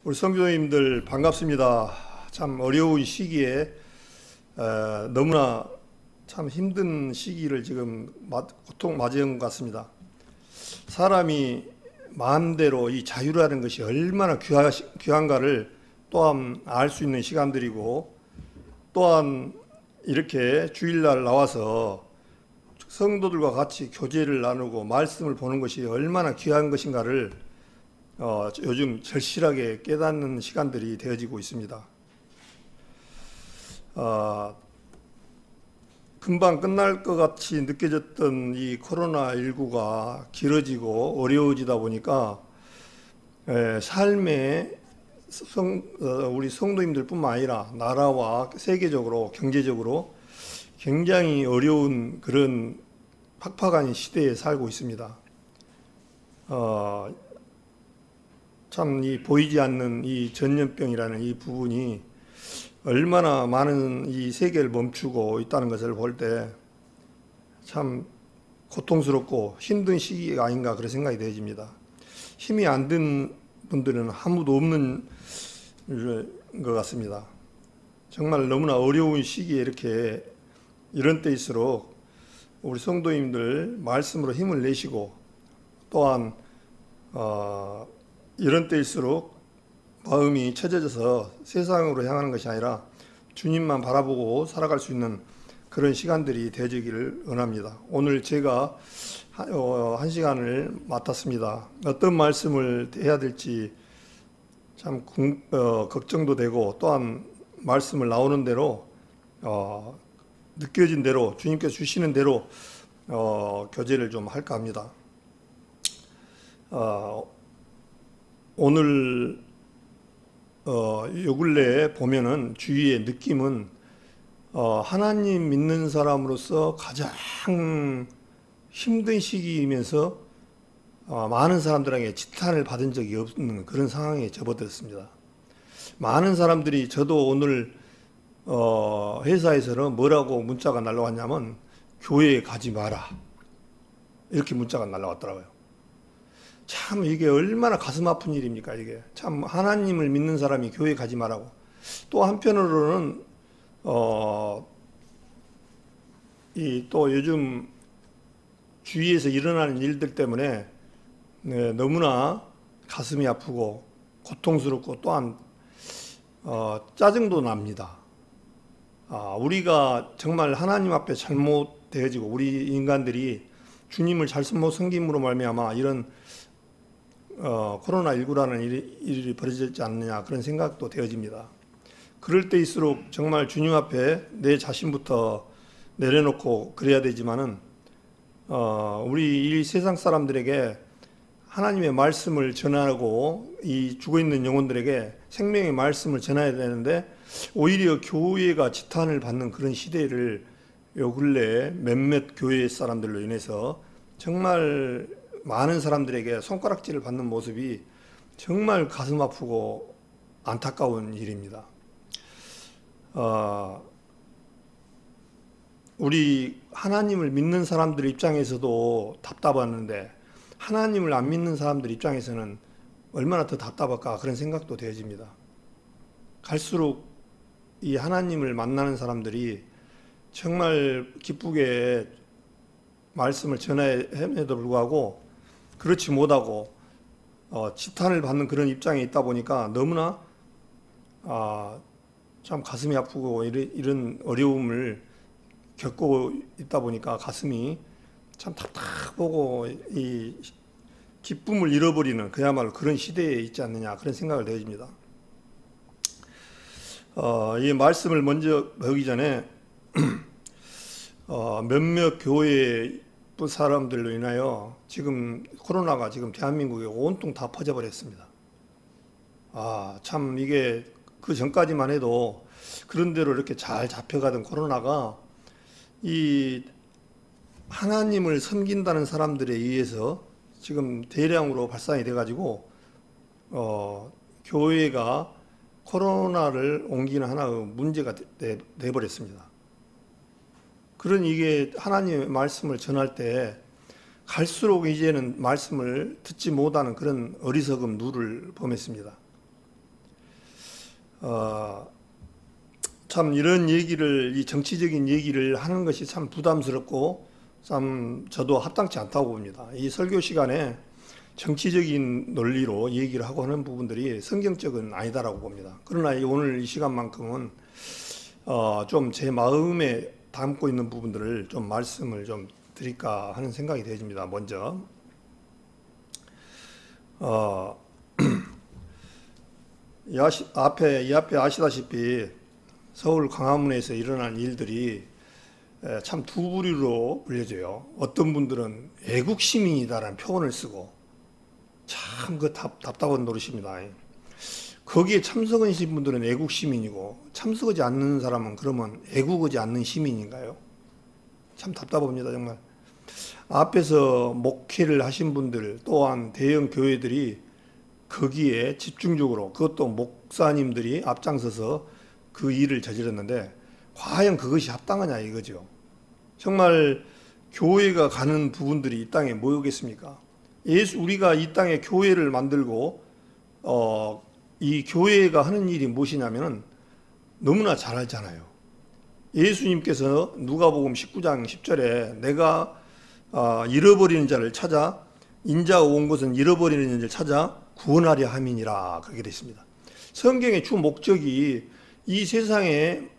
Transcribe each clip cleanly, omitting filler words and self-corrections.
우리 성도님들 반갑습니다. 참 어려운 시기에 너무나 참 힘든 시기를 지금 고통 맞이한 것 같습니다. 사람이 마음대로 이 자유라는 것이 얼마나 귀한가를 또한 알 수 있는 시간들이고, 또한 이렇게 주일날 나와서 성도들과 같이 교제를 나누고 말씀을 보는 것이 얼마나 귀한 것인가를 요즘 절실하게 깨닫는 시간들이 되어지고 있습니다. 금방 끝날 것 같이 느껴졌던 이 코로나19가 길어지고 어려워지다 보니까 삶에 우리 성도님들뿐만 아니라 나라와 세계적으로 경제적으로 굉장히 어려운 그런 팍팍한 시대에 살고 있습니다. 참 이 보이지 않는 이 전염병이라는 이 부분이 얼마나 많은 이 세계를 멈추고 있다는 것을 볼 때 참 고통스럽고 힘든 시기가 아닌가 그런 생각이 되어집니다. 힘이 안 든 분들은 아무도 없는 것 같습니다. 정말 너무나 어려운 시기에 이런 때일수록 우리 성도님들 말씀으로 힘을 내시고, 또한 이런 때일수록 마음이 처져져서 세상으로 향하는 것이 아니라 주님만 바라보고 살아갈 수 있는 그런 시간들이 되어지기를 원합니다. 오늘 제가 한 시간을 맡았습니다. 어떤 말씀을 해야 될지 참 걱정도 되고, 또한 말씀을 나오는 대로 느껴진 대로 주님께서 주시는 대로 교제를 좀 할까 합니다. 오늘 요 근래에 보면은 주위의 느낌은 하나님 믿는 사람으로서 가장 힘든 시기이면서 많은 사람들에게 지탄을 받은 적이 없는 그런 상황에 접어들었습니다. 많은 사람들이, 저도 오늘 회사에서는 뭐라고 문자가 날라왔냐면 교회에 가지 마라, 이렇게 문자가 날라왔더라고요. 참 이게 얼마나 가슴 아픈 일입니까? 이게 참 하나님을 믿는 사람이 교회 가지 말라고. 또 한편으로는 또 요즘 주위에서 일어나는 일들 때문에 너무나 가슴이 아프고 고통스럽고, 또한 짜증도 납니다. 우리가 정말 하나님 앞에 잘못되어지고 우리 인간들이 주님을 잘못 섬김으로 말미암아 이런 코로나19라는 일이 벌어졌지 않느냐 그런 생각도 되어집니다. 그럴 때일수록 정말 주님 앞에 내 자신부터 내려놓고 그래야 되지만은 우리 이 세상 사람들에게 하나님의 말씀을 전하고 이 죽어있는 영혼들에게 생명의 말씀을 전해야 되는데, 오히려 교회가 지탄을 받는 그런 시대를 요 근래에 몇몇 교회 사람들로 인해서 정말 많은 사람들에게 손가락질을 받는 모습이 정말 가슴 아프고 안타까운 일입니다. 우리 하나님을 믿는 사람들 입장에서도 답답했는데, 하나님을 안 믿는 사람들 입장에서는 얼마나 더 답답할까 그런 생각도 되어집니다. 갈수록 이 하나님을 만나는 사람들이 정말 기쁘게 말씀을 전함에도 불구하고 그렇지 못하고 지탄을 받는 그런 입장에 있다 보니까 너무나 참 가슴이 아프고 이런 어려움을 겪고 있다 보니까 가슴이 참 답답하고 이 기쁨을 잃어버리는 그야말로 그런 시대에 있지 않느냐 그런 생각을 내집니다. 이 말씀을 먼저 하기 전에 몇몇 교회 사람들로 인하여 지금 코로나가 지금 대한민국에 온통 다 퍼져버렸습니다. 참 이게 그 전까지만 해도 그런 대로 이렇게 잘 잡혀가던 코로나가 이 하나님을 섬긴다는 사람들에 의해서 지금 대량으로 발산이 돼가지고 교회가 코로나를 옮기는 하나의 문제가 돼버렸습니다. 그런 이게 하나님의 말씀을 전할 때 갈수록 이제는 말씀을 듣지 못하는 그런 어리석음 누를 범했습니다. 참 이런 얘기를, 이 정치적인 얘기를 하는 것이 참 부담스럽고 참 저도 합당치 않다고 봅니다. 이 설교 시간에 정치적인 논리로 얘기를 하고 하는 부분들이 성경적은 아니다라고 봅니다. 그러나 오늘 이 시간만큼은 좀 제 마음에 담고 있는 부분들을 좀 말씀을 좀 드릴까 하는 생각이 되집니다. 먼저 이 앞에 아시다시피 서울 광화문에서 일어난 일들이 참 두 부류로 분려져요. 어떤 분들은 애국 시민이다라는 표현을 쓰고 참 그 답답한 노릇입니다. 거기에 참석하신 분들은 애국 시민이고 참석하지 않는 사람은 그러면 애국하지 않는 시민인가요? 참 답답합니다, 정말. 앞에서 목회를 하신 분들 또한 대형 교회들이 거기에 집중적으로, 그것도 목사님들이 앞장서서 그 일을 저질렀는데 과연 그것이 합당하냐 이거죠. 정말 교회가 가는 부분들이 이 땅에 뭐겠습니까? 우리가 이 땅에 교회를 만들고 이 교회가 하는 일이 무엇이냐면은 너무나 잘 알잖아요. 예수님께서 누가복음 19장 10절에 내가 잃어버리는 자를 찾아, 인자가 온 것은 잃어버리는 자를 찾아 구원하려 함이니라, 그렇게 되어 있습니다. 성경의 주 목적이 이 세상에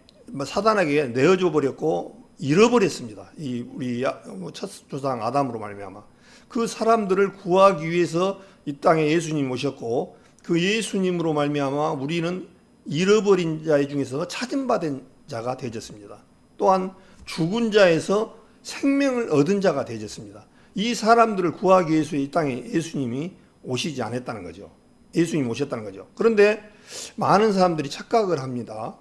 사단에게 내어줘 버렸고 잃어버렸습니다. 우리 첫 조상 아담으로 말미암아 그 사람들을 구하기 위해서 이 땅에 예수님 오셨고, 그 예수님으로 말미암아 우리는 잃어버린 자 중에서 찾음받은 자가 되어졌습니다. 또한 죽은 자에서 생명을 얻은 자가 되어졌습니다. 이 사람들을 구하기 위해서 이 땅에 예수님이 오시지 않았다는 거죠. 예수님이 오셨다는 거죠. 그런데 많은 사람들이 착각을 합니다.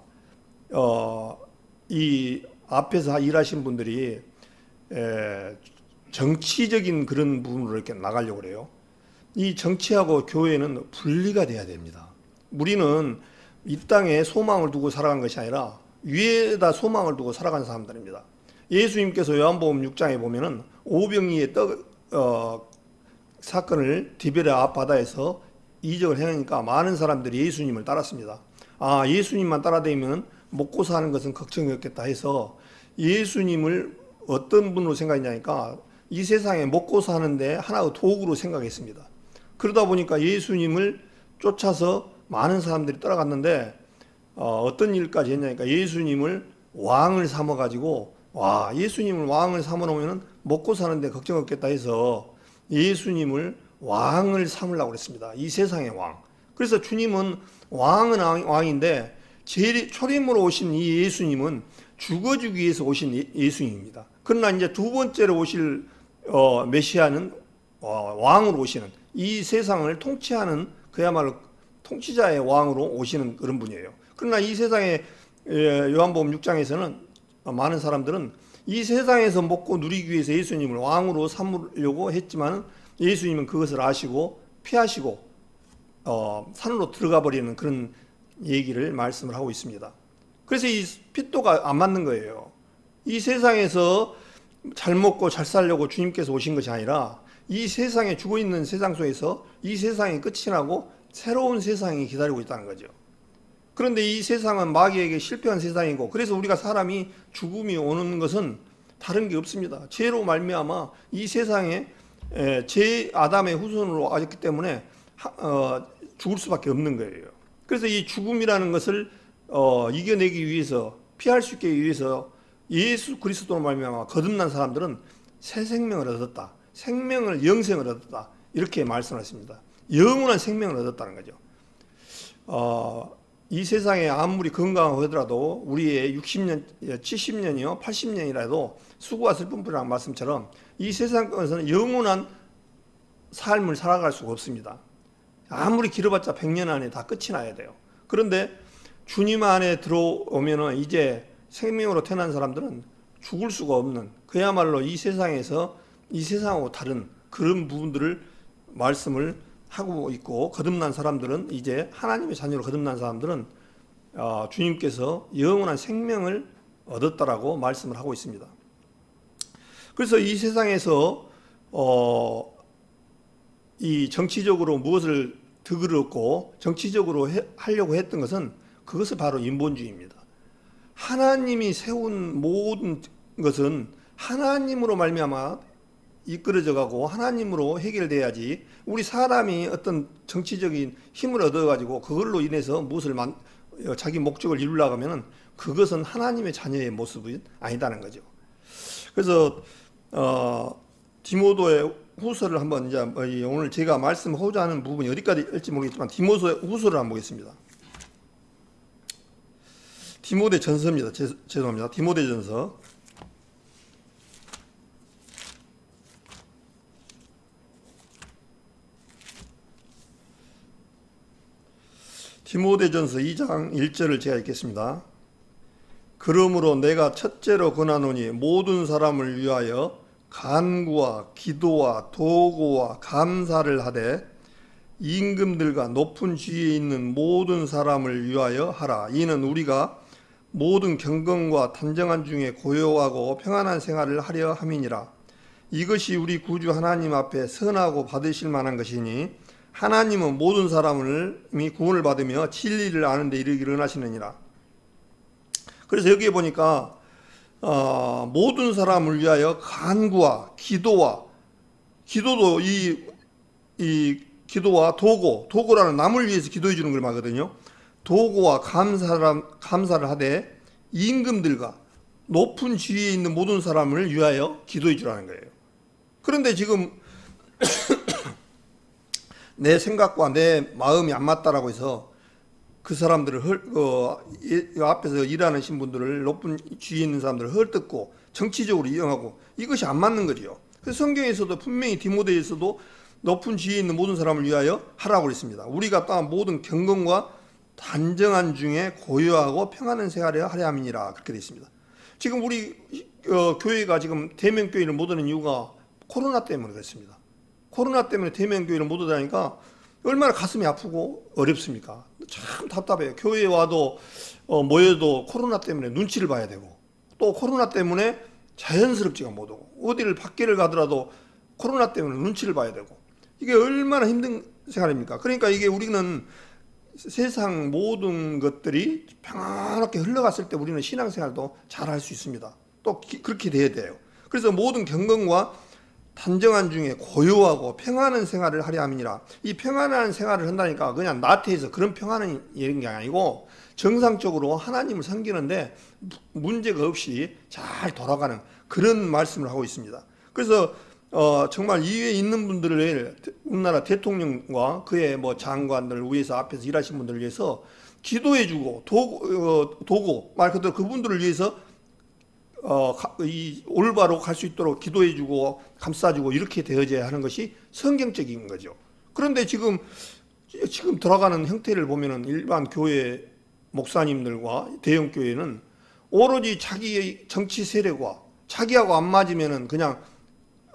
이 앞에서 일하신 분들이 정치적인 그런 부분으로 이렇게 나가려고 그래요. 이 정치하고 교회는 분리가 돼야 됩니다. 우리는 이 땅에 소망을 두고 살아간 것이 아니라 위에다 소망을 두고 살아간 사람들입니다. 예수님께서 요한복음 6장에 보면은 오병이의 사건을 디베랴 앞바다에서 이적을 해내니까 많은 사람들이 예수님을 따랐습니다. 예수님만 따라다니면 먹고 사는 것은 걱정이 없겠다 해서 예수님을 어떤 분으로 생각했냐니까 이 세상에 먹고 사는데 하나의 도구로 생각했습니다. 그러다 보니까 예수님을 쫓아서 많은 사람들이 따라갔는데 어떤 일까지 했냐니까 예수님을 왕을 삼아가지고 예수님을 왕을 삼아놓으면 먹고 사는데 걱정 없겠다 해서 예수님을 왕을 삼으려고 그랬습니다. 이 세상의 왕. 그래서 주님은 왕은 왕인데 초림으로 오신 이 예수님은 죽어주기 위해서 오신 예수님입니다. 그러나 이제 두 번째로 오실 메시아는 왕으로 오시는, 이 세상을 통치하는 그야말로 통치자의 왕으로 오시는 그런 분이에요. 그러나 이 세상에 요한복음 6장에서는 많은 사람들은 이 세상에서 먹고 누리기 위해서 예수님을 왕으로 삼으려고 했지만 예수님은 그것을 아시고 피하시고 산으로 들어가 버리는 그런 얘기를 말씀을 하고 있습니다. 그래서 이 핏도가 안 맞는 거예요. 이 세상에서 잘 먹고 잘 살려고 주님께서 오신 것이 아니라 이 세상에 죽어있는 세상 속에서 이 세상이 끝이 나고 새로운 세상이 기다리고 있다는 거죠. 그런데 이 세상은 마귀에게 실패한 세상이고, 그래서 우리가 사람이 죽음이 오는 것은 다른 게 없습니다. 죄로 말미암아 이 세상에 아담의 후손으로 왔기 때문에 죽을 수밖에 없는 거예요. 그래서 이 죽음이라는 것을 이겨내기 위해서, 피할 수 있게 위해서 예수 그리스도로 말미암아 거듭난 사람들은 새 생명을 얻었다, 영생을 얻었다, 이렇게 말씀하십니다. 영원한 생명을 얻었다는 거죠. 이 세상에 아무리 건강하고 하더라도 우리의 60년, 70년이요, 80년이라도 수고와 슬픔이라는 말씀처럼 이 세상에서는 영원한 삶을 살아갈 수가 없습니다. 아무리 길어봤자 100년 안에 다 끝이 나야 돼요. 그런데 주님 안에 들어오면은 이제 생명으로 태어난 사람들은 죽을 수가 없는, 그야말로 이 세상에서 이 세상하고 다른 그런 부분들을 말씀을 하고 있고, 거듭난 사람들은, 이제 하나님의 자녀로 거듭난 사람들은 주님께서 영원한 생명을 얻었다라고 말씀을 하고 있습니다. 그래서 이 세상에서 이 정치적으로 무엇을 득을 얻고 정치적으로 하려고 했던 것은 그것이 바로 인본주의입니다. 하나님이 세운 모든 것은 하나님으로 말미암아 이끌어져 가고 하나님으로 해결돼야지, 우리 사람이 어떤 정치적인 힘을 얻어가지고 그걸로 인해서 무엇을 자기 목적을 이루려고 하면은 그것은 하나님의 자녀의 모습이 아니다는 거죠. 그래서 디모데의 후서를 한번 이제 오늘 제가 말씀하고자 하는 부분이 어디까지 일지 모르겠지만 디모데의 후서를 한번 보겠습니다. 디모데 전서입니다. 죄송합니다. 디모데 전서. 디모데전서 2장 1절을 제가 읽겠습니다. 그러므로 내가 첫째로 권하노니 모든 사람을 위하여 간구와 기도와 도구와 감사를 하되 임금들과 높은 지위에 있는 모든 사람을 위하여 하라. 이는 우리가 모든 경건과 단정한 중에 고요하고 평안한 생활을 하려 함이니라. 이것이 우리 구주 하나님 앞에 선하고 받으실 만한 것이니 하나님은 모든 사람을 구원을 받으며 진리를 아는 데 이르기를 원하시느니라. 그래서 여기에 보니까 모든 사람을 위하여 간구와 기도와, 기도도 이 기도와 도구라는 남을 위해서 기도해 주는 걸 말하거든요. 도구와 감사를 하되 임금들과 높은 지위에 있는 모든 사람을 위하여 기도해 주라는 거예요. 그런데 지금 내 생각과 내 마음이 안 맞다라고 해서 그 사람들을 앞에서 일하는 분들을, 높은 지위에 있는 사람들을 헐뜯고 정치적으로 이용하고, 이것이 안 맞는 거죠. 그래서 성경에서도 분명히 디모데에서도 높은 지위에 있는 모든 사람을 위하여 하라고 했습니다. 우리가 또한 모든 경건과 단정한 중에 고요하고 평안한 생활을 하려 함이니라, 그렇게 되어 있습니다. 지금 우리 교회가 지금 대면교회를 못 하는 이유가 코로나 때문에 그렇습니다. 코로나 때문에 대면교회를 못 하다니까 얼마나 가슴이 아프고 어렵습니까? 참 답답해요. 교회에 와도 모여도 코로나 때문에 눈치를 봐야 되고, 또 코로나 때문에 자연스럽지가 못하고, 어디를 밖에를 가더라도 코로나 때문에 눈치를 봐야 되고, 이게 얼마나 힘든 생활입니까? 그러니까 이게 우리는 세상 모든 것들이 평안하게 흘러갔을 때 우리는 신앙생활도 잘 할 수 있습니다. 또 그렇게 돼야 돼요. 그래서 모든 경건과 단정한 중에 고요하고 평안한 생활을 하려 함이니라. 이 평안한 생활을 한다니까 그냥 나태해서 그런 평안한 이런 게 아니고 정상적으로 하나님을 섬기는데 문제가 없이 잘 돌아가는 그런 말씀을 하고 있습니다. 그래서 정말 이외에 있는 분들을, 우리나라 대통령과 그의 장관들 위해서, 앞에서 일하신 분들을 위해서 기도해주고 도구 말 그대로 그분들을 위해서 이 올바로 갈 수 있도록 기도해주고 감싸주고 이렇게 되어져야 하는 것이 성경적인 거죠. 그런데 지금 들어가는 형태를 보면은 일반 교회 목사님들과 대형 교회는 오로지 자기의 정치 세력과 자기하고 안 맞으면은 그냥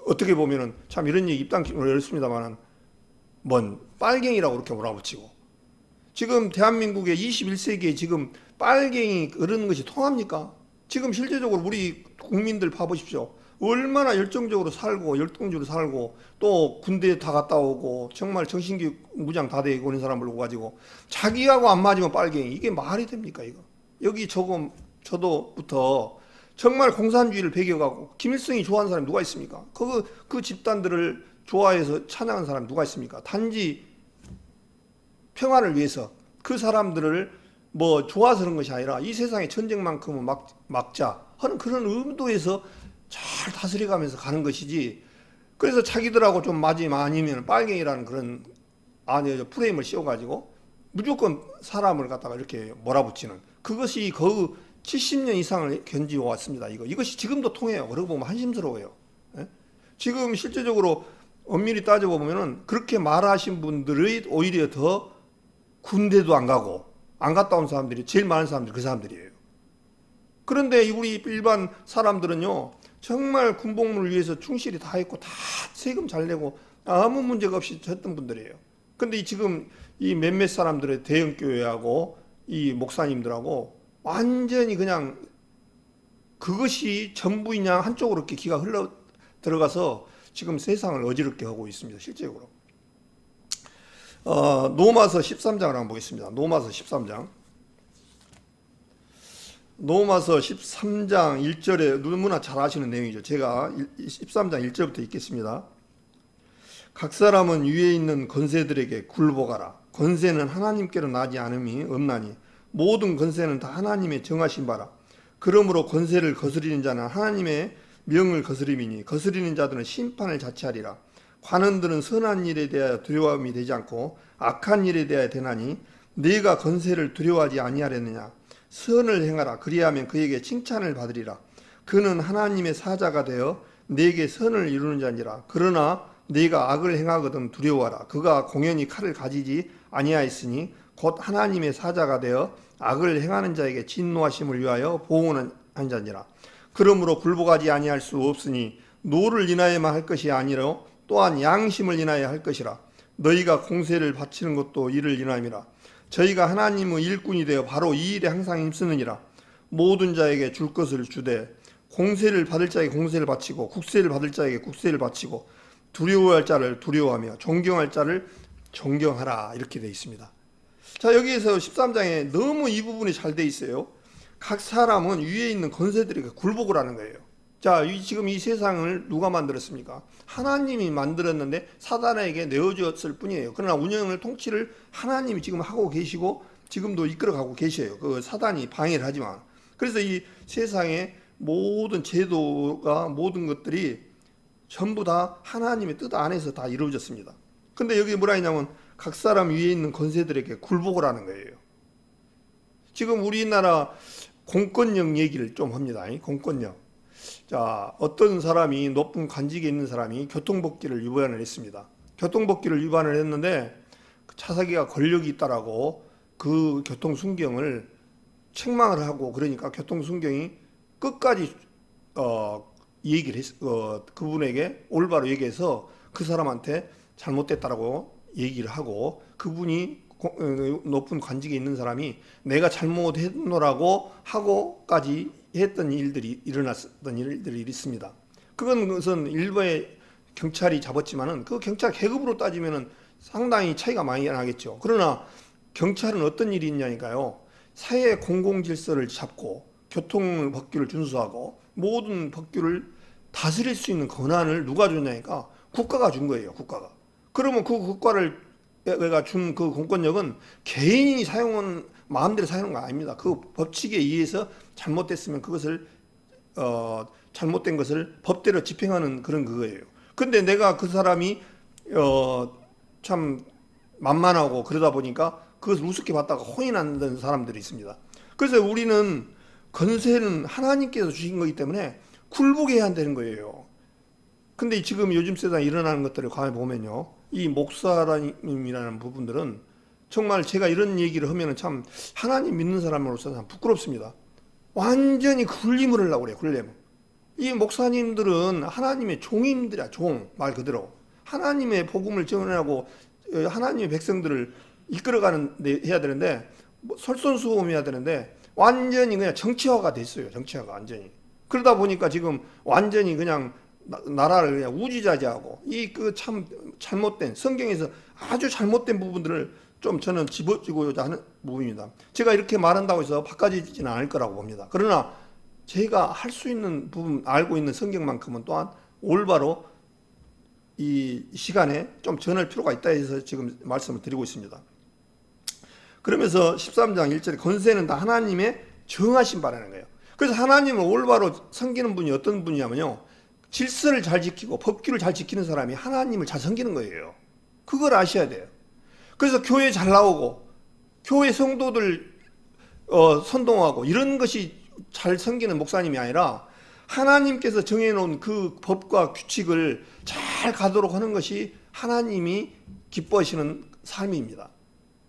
어떻게 보면은 참 이런 얘기 입당키는 어렵습니다만은 빨갱이라고 그렇게 몰아붙이고, 지금 대한민국의 21세기에 지금 빨갱이 그런 것이 통합니까? 지금 실제적으로 우리 국민들 봐보십시오. 얼마나 열정적으로 살고 열등적으로 살고 또 군대 다 갔다 오고 정말 정신교육 무장 다 되고 있는 사람을 가지고 자기하고 안 맞으면 빨갱이, 이게 말이 됩니까 이거? 여기 저도부터 정말 공산주의를 배겨가고 김일성이 좋아하는 사람이 누가 있습니까? 그 집단들을 좋아해서 찬양하는 사람이 누가 있습니까? 단지 평화를 위해서 그 사람들을 좋아서 그런 것이 아니라 이 세상의 전쟁만큼은 막자 하는 그런 의도에서 잘 다스려가면서 가는 것이지, 그래서 자기들하고 좀 맞으면 아니면 빨갱이라는 그런 프레임을 씌워가지고 무조건 사람을 갖다가 이렇게 몰아붙이는, 그것이 거의 70년 이상을 견지어 왔습니다. 이것이 지금도 통해요. 그러고 보면 한심스러워요. 예? 지금 실제적으로 엄밀히 따져보면은 그렇게 말하신 분들이 오히려 더 군대도 안 가고 안 갔다 온 사람들이 제일 많은 사람들이 그 사람들이에요. 그런데 우리 일반 사람들은요, 정말 군복무를 위해서 충실히 다 했고 다 세금 잘 내고 아무 문제가 없이 했던 분들이에요. 근데 지금 이 몇몇 사람들의 대형교회하고 이 목사님들하고 완전히 그냥 그것이 전부이냐 한쪽으로 이렇게 기가 흘러 들어가서 지금 세상을 어지럽게 하고 있습니다. 실제적으로. 노마서 13장을 한번 보겠습니다. 노마서 13장. 로마서 13장 1절에 너무나 잘 아시는 내용이죠. 제가 13장 1절부터 읽겠습니다. 각 사람은 위에 있는 권세들에게 굴복하라. 권세는 하나님께로 나지 않음이 없나니 모든 권세는 다 하나님의 정하신 바라. 그러므로 권세를 거스리는 자는 하나님의 명을 거스림이니 거스리는 자들은 심판을 자취하리라. 관원들은 선한 일에 대하여 두려움이 되지 않고 악한 일에 대하여 되나니 네가 권세를 두려워하지 아니하려느냐. 선을 행하라. 그리하면 그에게 칭찬을 받으리라. 그는 하나님의 사자가 되어 네게 선을 이루는 자니라. 그러나 네가 악을 행하거든 두려워하라. 그가 공연히 칼을 가지지 아니하였으니 곧 하나님의 사자가 되어 악을 행하는 자에게 진노하심을 위하여 보호하는 자니라. 그러므로 굴복하지 아니할 수 없으니 노를 인하여만 할 것이 아니라 또한 양심을 인하여 할 것이라. 너희가 공세를 바치는 것도 이를 인함이라. 저희가 하나님의 일꾼이 되어 바로 이 일에 항상 힘쓰느니라. 모든 자에게 줄 것을 주되 공세를 받을 자에게 공세를 바치고 국세를 받을 자에게 국세를 바치고 두려워할 자를 두려워하며 존경할 자를 존경하라. 이렇게 되어 있습니다. 자, 여기에서 13장에 너무 이 부분이 잘 되어 있어요. 각 사람은 위에 있는 권세들에게 굴복을 하는 거예요. 자, 지금 이 세상을 누가 만들었습니까? 하나님이 만들었는데 사단에게 내어주었을 뿐이에요. 그러나 운영을 통치를 하나님이 지금 하고 계시고 지금도 이끌어가고 계셔요. 그 사단이 방해를 하지만. 그래서 이 세상의 모든 제도가 모든 것들이 전부 다 하나님의 뜻 안에서 다 이루어졌습니다. 근데 여기 뭐라 했냐면 각 사람 위에 있는 권세들에게 굴복을 하는 거예요. 지금 우리나라 공권력 얘기를 좀 합니다. 공권력. 자, 어떤 사람이 높은 관직에 있는 사람이 교통법규를 위반을 했습니다. 교통법규를 위반을 했는데 차사기가 권력이 있다라고 그 교통순경을 책망을 하고 그러니까 교통순경이 끝까지 얘기를 그분에게 올바로 얘기해서 그 사람한테 잘못됐다라고 얘기를 하고 그분이 높은 관직에 있는 사람이 내가 잘못했노라고 하고까지 했던 일들이 일어났던 일들이 있습니다. 그것은 일부의 경찰이 잡았지만은 그 경찰 계급으로 따지면은 상당히 차이가 많이 나겠죠. 그러나 경찰은 어떤 일이 있냐니까요. 사회 공공질서를 잡고 교통법규를 준수하고 모든 법규를 다스릴 수 있는 권한을 누가 줬냐니까 국가가 준 거예요. 국가가. 그러면 그 국가를 내가 준 그 공권력은 개인이 사용은 마음대로 사용하는 거 아닙니다. 그 법칙에 의해서 잘못됐으면 그것을 잘못된 것을 법대로 집행하는 그런 그거예요. 근데 내가 그 사람이 참 만만하고 그러다 보니까 그것을 우습게 봤다가 혼이 나는 사람들이 있습니다. 그래서 우리는 권세는 하나님께서 주신 거기 때문에 굴복해야 한다는 거예요. 근데 지금 요즘 세상에 일어나는 것들을 과연 보면요, 이 목사님이라는 부분들은 정말 제가 이런 얘기를 하면 참 하나님 믿는 사람으로서 참 부끄럽습니다. 완전히 굴림을 하려고 그래요. 굴림. 이 목사님들은 하나님의 종인들이야. 종, 말 그대로 하나님의 복음을 전하고 하나님의 백성들을 이끌어가는 데 해야 되는데 설선수범해야 되는데 완전히 그냥 정치화가 됐어요. 정치화가 완전히. 그러다 보니까 지금 완전히 그냥 나라를 그냥 우지자지하고 이 그 참 잘못된 성경에서 아주 잘못된 부분들을 좀 저는 집어주고자 하는 부분입니다. 제가 이렇게 말한다고 해서 바꿔지지는 않을 거라고 봅니다. 그러나 제가 할 수 있는 부분 알고 있는 성경만큼은 또한 올바로 이 시간에 좀 전할 필요가 있다 해서 지금 말씀을 드리고 있습니다. 그러면서 13장 1절에 권세는 다 하나님의 정하신 바라는 거예요. 그래서 하나님을 올바로 섬기는 분이 어떤 분이냐면요, 질서를 잘 지키고 법규를 잘 지키는 사람이 하나님을 잘 섬기는 거예요. 그걸 아셔야 돼요. 그래서 교회 잘 나오고 교회 성도들 선동하고 이런 것이 잘 섬기는 목사님이 아니라 하나님께서 정해놓은 그 법과 규칙을 잘 가도록 하는 것이 하나님이 기뻐하시는 삶입니다.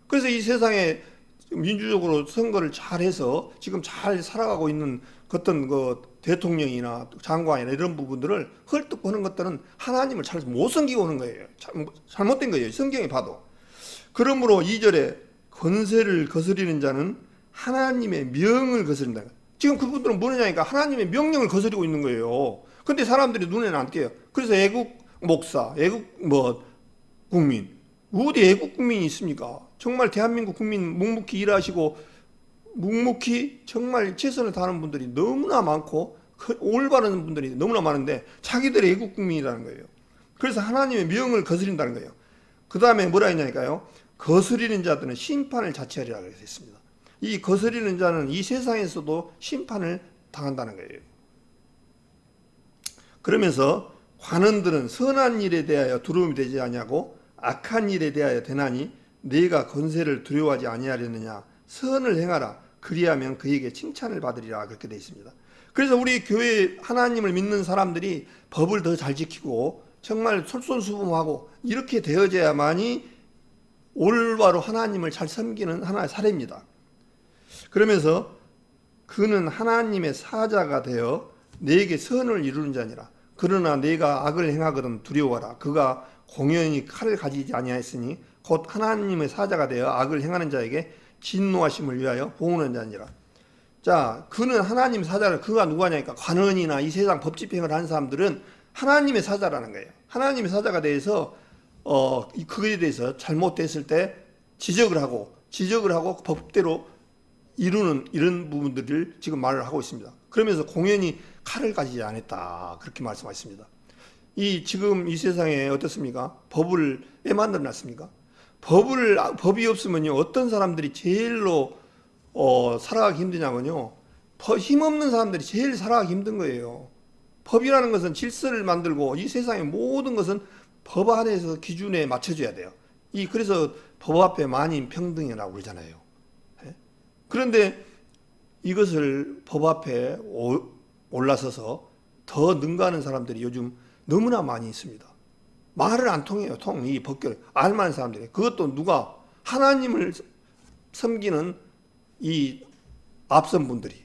그래서 이 세상에 민주적으로 선거를 잘해서 지금 잘 살아가고 있는 어떤 그 대통령이나 장관이나 이런 부분들을 헐떡보는 것들은 하나님을 잘 못 섬기고 오는 거예요. 잘못된 거예요. 성경에 봐도. 그러므로 2절에 권세를 거스리는 자는 하나님의 명을 거스린다. 지금 그분들은 뭐냐니까 하나님의 명령을 거스리고 있는 거예요. 근데 사람들이 눈에는 안 띄어요. 그래서 애국 목사, 애국 국민, 어디 애국 국민이 있습니까? 정말 대한민국 국민 묵묵히 일하시고 묵묵히 정말 최선을 다하는 분들이 너무나 많고 올바른 분들이 너무나 많은데 자기들의 애국 국민이라는 거예요. 그래서 하나님의 명을 거스린다는 거예요. 그 다음에 뭐라 했냐니까요. 거스리는 자들은 심판을 자처하리라 그랬습니다. 이 거스리는 자는 이 세상에서도 심판을 당한다는 거예요. 그러면서 관원들은 선한 일에 대하여 두려움이 되지 아니하고 악한 일에 대하여 되나니 네가 권세를 두려워하지 아니하려느냐. 선을 행하라. 그리하면 그에게 칭찬을 받으리라. 그렇게 되어 있습니다. 그래서 우리 교회 하나님을 믿는 사람들이 법을 더 잘 지키고 정말 솔선수범하고 이렇게 되어져야만이 올바로 하나님을 잘 섬기는 하나의 사례입니다. 그러면서 그는 하나님의 사자가 되어 네게 선을 이루는 자니라. 그러나 네가 악을 행하거든 두려워하라. 그가 공연히 칼을 가지지 아니하였으니 곧 하나님의 사자가 되어 악을 행하는 자에게 진노하심을 위하여 보호하는 자니라. 자, 그는 하나님 사자를, 그가 누구냐니까 관원이나 이 세상 법 집행을 하는 사람들은 하나님의 사자라는 거예요. 하나님의 사자가 돼서 그거에 대해서 잘못됐을 때 지적을 하고 법대로 이루는 이런 부분들을 지금 말을 하고 있습니다. 그러면서 공연히 칼을 가지지 않았다. 그렇게 말씀하셨습니다. 지금 이 세상에 어떻습니까? 법을 왜 만들어놨습니까? 법이 없으면요, 어떤 사람들이 제일로 살아가기 힘드냐면요, 힘없는 사람들이 제일 살아가기 힘든 거예요. 법이라는 것은 질서를 만들고 이 세상의 모든 것은 법 안에서 기준에 맞춰줘야 돼요. 그래서 법 앞에 만인 평등이라고 그러잖아요. 그런데 이것을 법 앞에 올라서서 더 능가하는 사람들이 요즘 너무나 많이 있습니다. 말을 안 통해요. 이 법규를 알만한 사람들이. 그것도 누가? 하나님을 섬기는 이 앞선 분들이.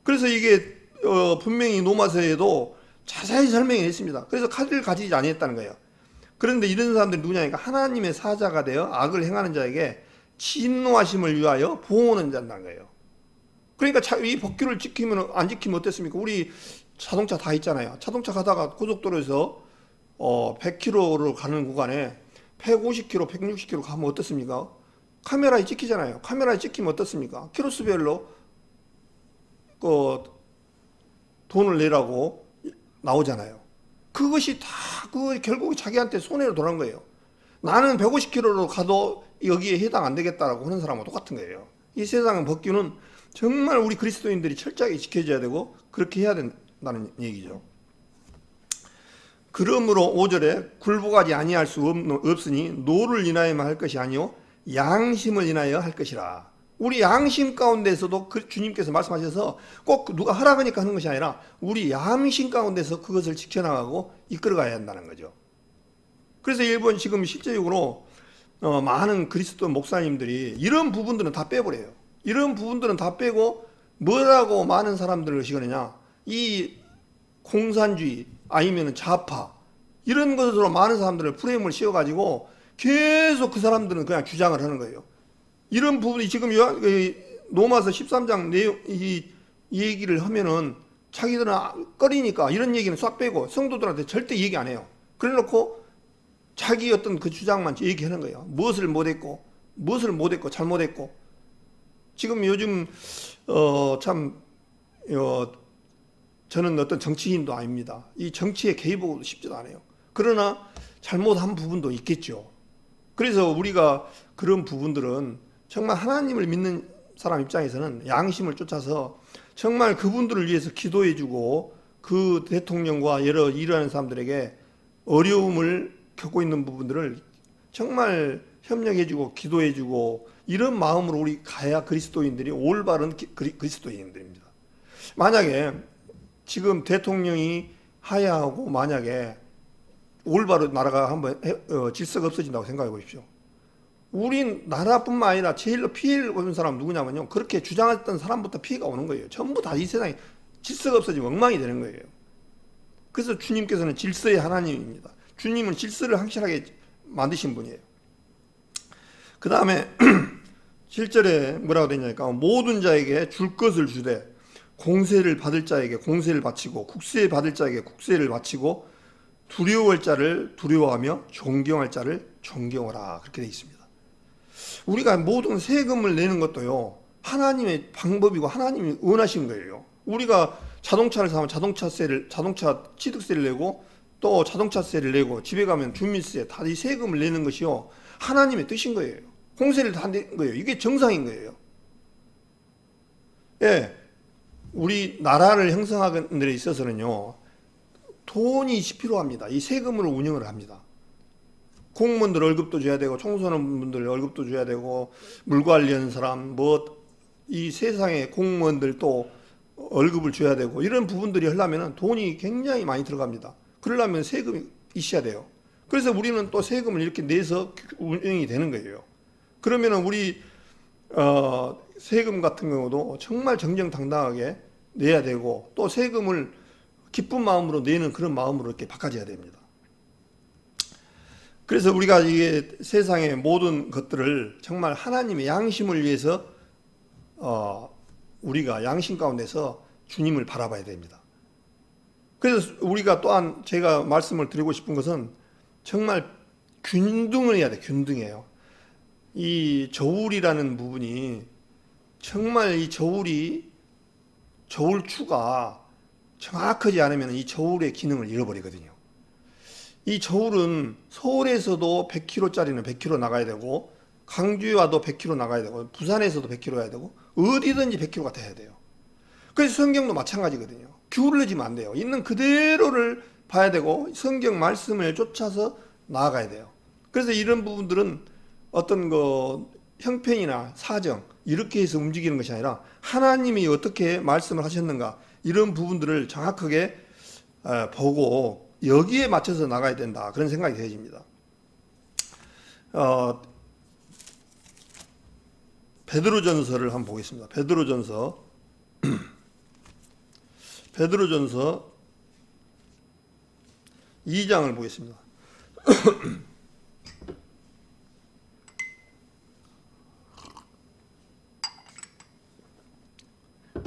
그래서 이게 분명히 로마서에도 자세히 설명을 했습니다. 그래서 칼을 가지지 아니했다는 거예요. 그런데 이런 사람들이 누구냐니까 하나님의 사자가 되어 악을 행하는 자에게 진노하심을 위하여 보호하는 자라는 거예요. 그러니까 이 법규를 안 지키면 어땠습니까? 우리 자동차 다 있잖아요. 자동차 가다가 고속도로에서 100km로 가는 구간에 150km, 160km 가면 어떻습니까? 카메라에 찍히잖아요. 카메라에 찍히면 어떻습니까? 키로수별로 돈을 내라고 나오잖아요. 그것이 다 결국 자기한테 손해로 돌아간 거예요. 나는 150km로 가도 여기에 해당 안 되겠다라고 하는 사람하고 똑같은 거예요. 이 세상의 법규는 정말 우리 그리스도인들이 철저하게 지켜줘야 되고 그렇게 해야 된다는 얘기죠. 그러므로 5절에 굴복하지 아니할 수 없으니 노를 인하여만 할 것이 아니요 양심을 인하여 할 것이라. 우리 양심 가운데서도 주님께서 말씀하셔서 꼭 누가 하라니까 하는 것이 아니라 우리 양심 가운데서 그것을 지켜나가고 이끌어가야 한다는 거죠. 그래서 일본 지금 실제적으로 많은 그리스도 목사님들이 이런 부분들은 다 빼버려요. 이런 부분들은 다 빼고 뭐라고 많은 사람들을 시거느냐, 이 공산주의 아니면 좌파 이런 것으로 많은 사람들을 프레임을 씌워가지고 계속 그 사람들은 그냥 주장을 하는 거예요. 이런 부분이 지금 로마서 13장 내용 이 얘기를 하면은 자기들은 꺼리니까 이런 얘기는 싹 빼고 성도들한테 절대 얘기 안 해요. 그래놓고 자기 어떤 그 주장만 얘기하는 거예요. 무엇을 못했고 잘못했고. 지금 요즘 저는 어떤 정치인도 아닙니다. 이 정치에 개입하고 싶지도 않아요. 그러나 잘못한 부분도 있겠죠. 그래서 우리가 그런 부분들은 정말 하나님을 믿는 사람 입장에서는 양심을 쫓아서 정말 그분들을 위해서 기도해주고 그 대통령과 여러 일하는 사람들에게 어려움을 겪고 있는 부분들을 정말 협력해주고 기도해주고 이런 마음으로 우리 가야 그리스도인들이 올바른 그리스도인들입니다. 만약에 지금 대통령이 하야하고 만약에 올바른 나라가 한번 질서가 없어진다고 생각해 보십시오. 우리 나라뿐만 아니라 제일로 피해를 보는 사람 누구냐면요, 그렇게 주장했던 사람부터 피해가 오는 거예요. 전부 다 이 세상에 질서가 없어지면 엉망이 되는 거예요. 그래서 주님께서는 질서의 하나님입니다. 주님은 질서를 확실하게 만드신 분이에요. 그 다음에 7절에 뭐라고 되냐니까 모든 자에게 줄 것을 주되 공세를 받을 자에게 공세를 바치고 국세 받을 자에게 국세를 바치고 두려워할 자를 두려워하며 존경할 자를 존경하라. 그렇게 되어 있습니다. 우리가 모든 세금을 내는 것도요, 하나님의 방법이고 하나님이 원하시는 거예요. 우리가 자동차를 사면 자동차 취득세를 내고 또 자동차세를 내고 집에 가면 주민세 다 이 세금을 내는 것이요. 하나님의 뜻인 거예요. 공세를 다 낸 거예요. 이게 정상인 거예요. 예. 우리 나라를 형성하는 데 있어서는요. 돈이 필요합니다. 이 세금으로 운영을 합니다. 공무원들 월급도 줘야 되고 청소년분들 월급도 줘야 되고 물 관리하는 사람 이 세상의 공무원들 또 월급을 줘야 되고 이런 부분들이 하려면 돈이 굉장히 많이 들어갑니다. 그러려면 세금이 있어야 돼요. 그래서 우리는 또 세금을 이렇게 내서 운영이 되는 거예요. 그러면 우리 세금 같은 경우도 정말 정정당당하게 내야 되고 또 세금을 기쁜 마음으로 내는 그런 마음으로 이렇게 바꿔져야 됩니다. 그래서 우리가 이게 세상의 모든 것들을 정말 하나님의 양심을 위해서 우리가 양심 가운데서 주님을 바라봐야 됩니다. 그래서 우리가 또한 제가 말씀을 드리고 싶은 것은 정말 균등을 해야 돼. 균등해요. 이 저울이라는 부분이 정말 이 저울추가 정확하지 않으면 이 저울의 기능을 잃어버리거든요. 이 저울은 서울에서도 100km짜리는 100km 나가야 되고 강주에 와도 100km 나가야 되고 부산에서도 100km 해야 되고 어디든지 100km가 돼야 돼요. 그래서 성경도 마찬가지거든요. 기울어지면 안 돼요. 있는 그대로를 봐야 되고 성경 말씀을 쫓아서 나아가야 돼요. 그래서 이런 부분들은 어떤 형편이나 사정 이렇게 해서 움직이는 것이 아니라 하나님이 어떻게 말씀을 하셨는가 이런 부분들을 정확하게 보고 여기에 맞춰서 나가야 된다 그런 생각이 되어집니다. 베드로전서를 한번 보겠습니다. 베드로전서 2장을 보겠습니다.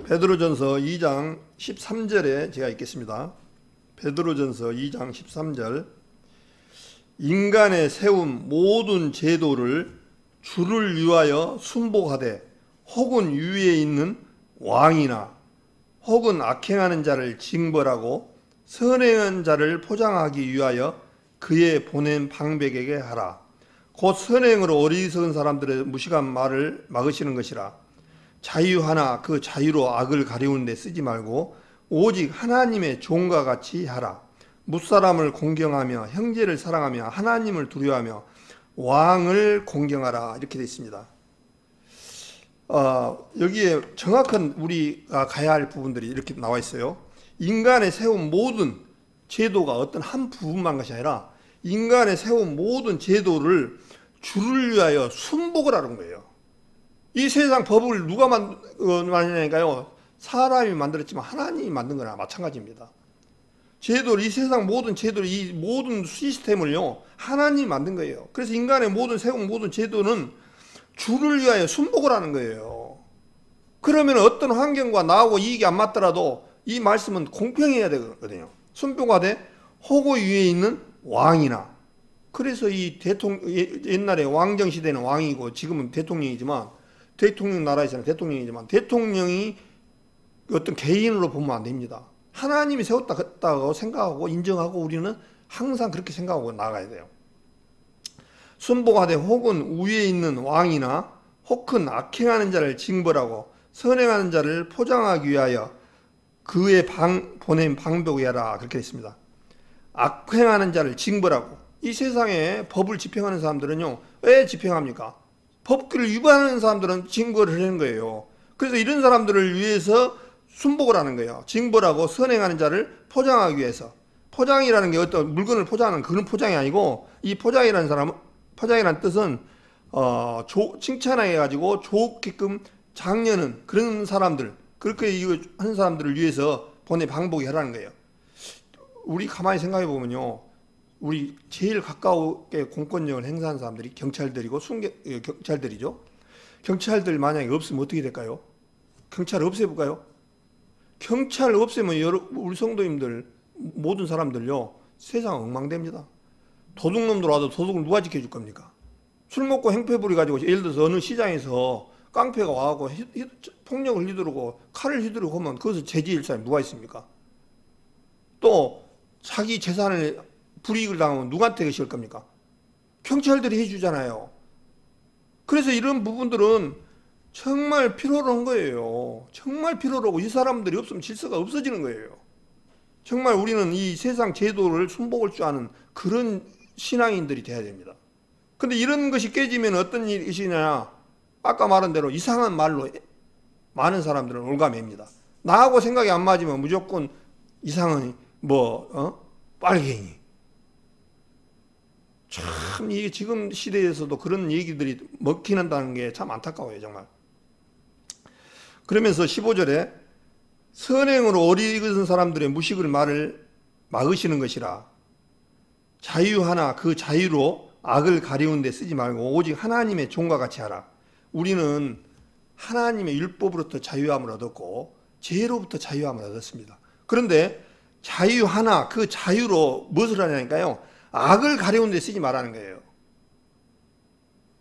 베드로전서 2장 13절에 제가 읽겠습니다. 베드로전서 2장 13절 인간의 세운 모든 제도를 주를 위하여 순복하되 혹은 위에 있는 왕이나 혹은 악행하는 자를 징벌하고 선행한 자를 포장하기 위하여 그의 보낸 방백에게 하라. 곧 선행으로 어리석은 사람들의 무식한 말을 막으시는 것이라. 자유하나 그 자유로 악을 가리우는 데 쓰지 말고 오직 하나님의 종과 같이 하라. 무사람을 공경하며 형제를 사랑하며 하나님을 두려워하며 왕을 공경하라. 이렇게 되어 있습니다. 여기에 정확한 우리가 가야 할 부분들이 이렇게 나와 있어요. 인간의 세운 모든 제도가 어떤 한 부분만 것이 아니라 인간의 세운 모든 제도를 주를 위하여 순복을 하는 거예요. 이 세상 법을 누가 만드냐니까요. 사람이 만들었지만 하나님이 만든 거나 마찬가지입니다. 제도를 이 세상 모든 제도를 이 모든 시스템을요 하나님이 만든 거예요. 그래서 인간의 세운 모든 제도는 주를 위하여 순복을 하는 거예요. 그러면 어떤 환경과 나하고 이익이 안 맞더라도 이 말씀은 공평해야 되거든요. 순복하되 호고 위에 있는 왕이나 그래서 이 옛날에 왕정 시대는 왕이고 지금은 대통령이지만 대통령 나라에서는 대통령이지만 대통령이 어떤 개인으로 보면 안 됩니다. 하나님이 세웠다고 생각하고 인정하고 우리는 항상 그렇게 생각하고 나가야 돼요. 순복하되 혹은 위에 있는 왕이나 혹은 악행하는 자를 징벌하고 선행하는 자를 포장하기 위하여 그의 보낸 방백에 하라 그렇게 했습니다. 악행하는 자를 징벌하고 이 세상에 법을 집행하는 사람들은요 왜 집행합니까? 법규를 위반하는 사람들은 징벌을 하는 거예요. 그래서 이런 사람들을 위해서 순복을 하는 거예요. 징벌하고 선행하는 자를 포장하기 위해서. 포장이라는 게 어떤 물건을 포장하는 그런 포장이 아니고 이 포장이라는 뜻은 칭찬해 가지고 좋게끔 장려는 그런 사람들 그렇게 이거 하는 사람들을 위해서 보내 방복이 하라는 거예요. 우리 가만히 생각해 보면요. 우리 제일 가까우게 공권력을 행사하는 사람들이 경찰들이고 경찰들이죠. 경찰들 만약에 없으면 어떻게 될까요? 경찰 없애볼까요? 경찰 없애면 우리 성도님들 모든 사람들요 세상 엉망됩니다. 도둑놈들 와도 도둑을 누가 지켜줄 겁니까? 술 먹고 행패 부리 가지고 예를 들어서 어느 시장에서 깡패가 와갖고 폭력을 휘두르고 칼을 휘두르고 하면 그것을 제지할 사람이 누가 있습니까? 또 자기 재산을 불이익을 당하면 누구한테 계실 겁니까? 경찰들이 해주잖아요. 그래서 이런 부분들은 정말 필요로 한 거예요. 정말 필요로 하고 이 사람들이 없으면 질서가 없어지는 거예요. 정말 우리는 이 세상 제도를 순복을 줄 아는 그런 신앙인들이 돼야 됩니다. 근데 이런 것이 깨지면 어떤 일이시냐? 아까 말한 대로 이상한 말로 많은 사람들은 올가맵니다. 나하고 생각이 안 맞으면 무조건 이상한 빨갱이. 참 이게 지금 시대에서도 그런 얘기들이 먹히는다는 게 참 안타까워요, 정말. 그러면서 15절에 선행으로 어리석은 사람들의 무식을 말을 막으시는 것이라. 자유하나 그 자유로 악을 가리운 데 쓰지 말고 오직 하나님의 종과 같이 하라. 우리는 하나님의 율법으로부터 자유함을 얻었고 죄로부터 자유함을 얻었습니다. 그런데 자유하나 그 자유로 무엇을 하냐니까요? 악을 가리운 데 쓰지 말라는 거예요.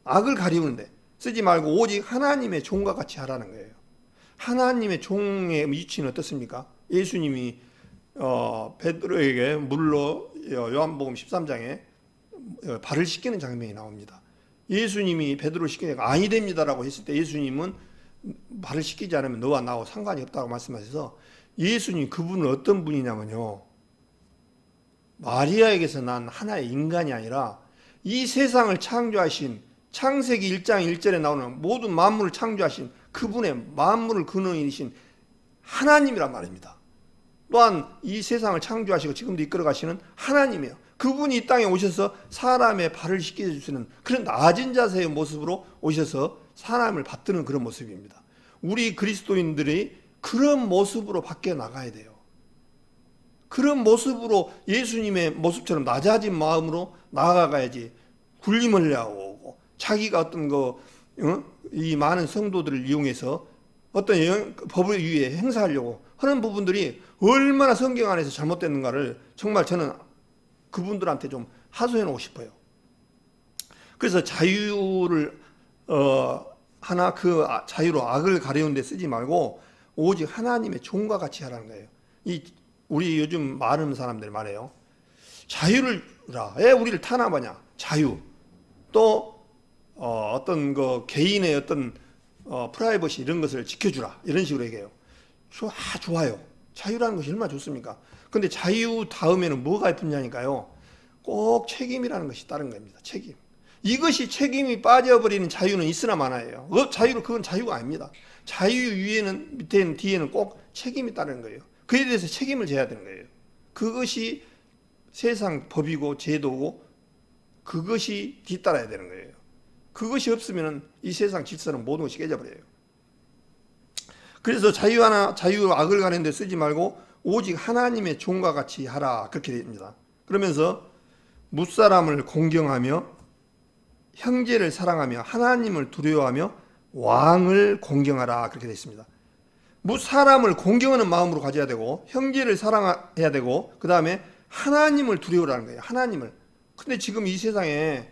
악을 가리우는 데 쓰지 말고 오직 하나님의 종과 같이 하라는 거예요. 하나님의 종의 위치는 어떻습니까? 예수님이 베드로에게 물로 요한복음 13장에 발을 씻기는 장면이 나옵니다. 예수님이 베드로 씻기니까 아니 됩니다라고 했을 때 예수님은 발을 씻기지 않으면 너와 나하고 상관이 없다고 말씀하셔서 예수님 그분은 어떤 분이냐면요. 마리아에게서 난 하나의 인간이 아니라 이 세상을 창조하신 창세기 1장 1절에 나오는 모든 만물을 창조하신 그분의 만물을 근원이신 하나님이란 말입니다. 또한 이 세상을 창조하시고 지금도 이끌어 가시는 하나님이에요. 그분이 이 땅에 오셔서 사람의 발을 씻겨주시는 그런 낮은 자세의 모습으로 오셔서 사람을 받드는 그런 모습입니다. 우리 그리스도인들이 그런 모습으로 바뀌어 나가야 돼요. 그런 모습으로 예수님의 모습처럼 낮아진 마음으로 나아가야지 굴림을 하고 자기가 어떤 이 많은 성도들을 이용해서 어떤 법을 위해 행사하려고 하는 부분들이 얼마나 성경 안에서 잘못됐는가를 정말 저는 그분들한테 좀 하소해 놓고 싶어요. 그래서 자유를 하나 그 자유로 악을 가려운 데 쓰지 말고 오직 하나님의 종과 같이 하라는 거예요. 우리 요즘 많은 사람들 말해요. 자유를 주라. 왜 우리를 탄압하냐? 자유. 또 어떤 개인의 어떤 프라이버시 이런 것을 지켜주라. 이런 식으로 얘기해요. 좋아요. 자유라는 것이 얼마나 좋습니까? 근데 자유 다음에는 뭐가 붙냐니까요. 꼭 책임이라는 것이 따른 겁니다. 책임. 이것이 책임이 빠져버리는 자유는 있으나 마나예요. 그건 자유가 아닙니다. 자유 위에는 밑에는 뒤에는 꼭 책임이 따르는 거예요. 그에 대해서 책임을 져야 되는 거예요. 그것이 세상 법이고 제도고 그것이 뒤따라야 되는 거예요. 그것이 없으면 이 세상 질서는 모든 것이 깨져버려요. 그래서 자유 악을 가리는 데 쓰지 말고 오직 하나님의 종과 같이 하라 그렇게 됩니다. 그러면서 무사람을 공경하며 형제를 사랑하며 하나님을 두려워하며 왕을 공경하라 그렇게 되어 있습니다. 무사람을 공경하는 마음으로 가져야 되고 형제를 사랑해야 되고 그 다음에 하나님을 두려워하는 거예요. 하나님을. 근데 지금 이 세상에